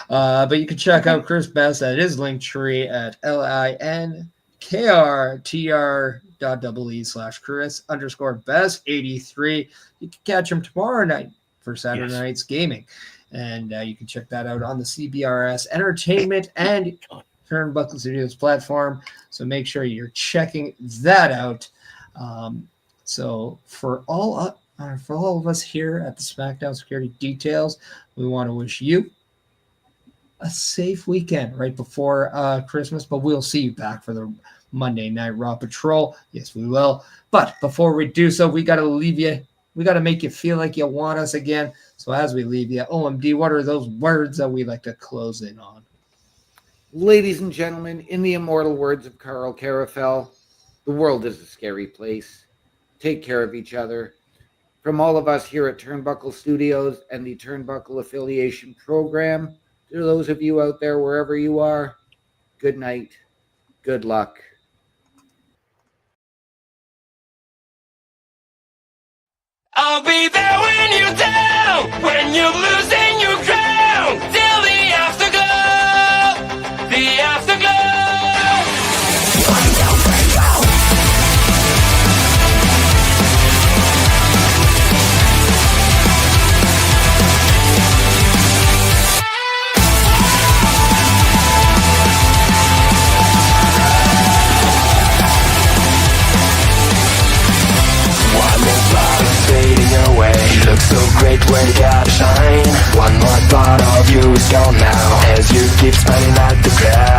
But you can check out Chris Best at his Linktree at linkrtr.ee/Chris_Best83. You can catch him tomorrow night for Saturday Night's Gaming. And you can check that out on the CBRS Entertainment and Turnbuckle Studios platform. So make sure you're checking that out. So for all of us here at the Smackdown Security Details, we want to wish you a safe weekend right before Christmas, but we'll see you back for the Monday Night Raw Patrol. Yes, we will. But before we do so, we got to leave you. We got to make you feel like you want us again. So as we leave you, OMD, what are those words that we like to close in on? Ladies and gentlemen, in the immortal words of Carl Carafel, the world is a scary place. Take care of each other. From all of us here at Turnbuckle Studios and the Turnbuckle Affiliation Program, to those of you out there wherever you are, good night, good luck. I'll be there when you're down, when you're losing your crown, till the afterglow, the afterglow. Fading away, you look so great when you gotta shine. One more thought of you is gone now, as you keep smiling at the crowd.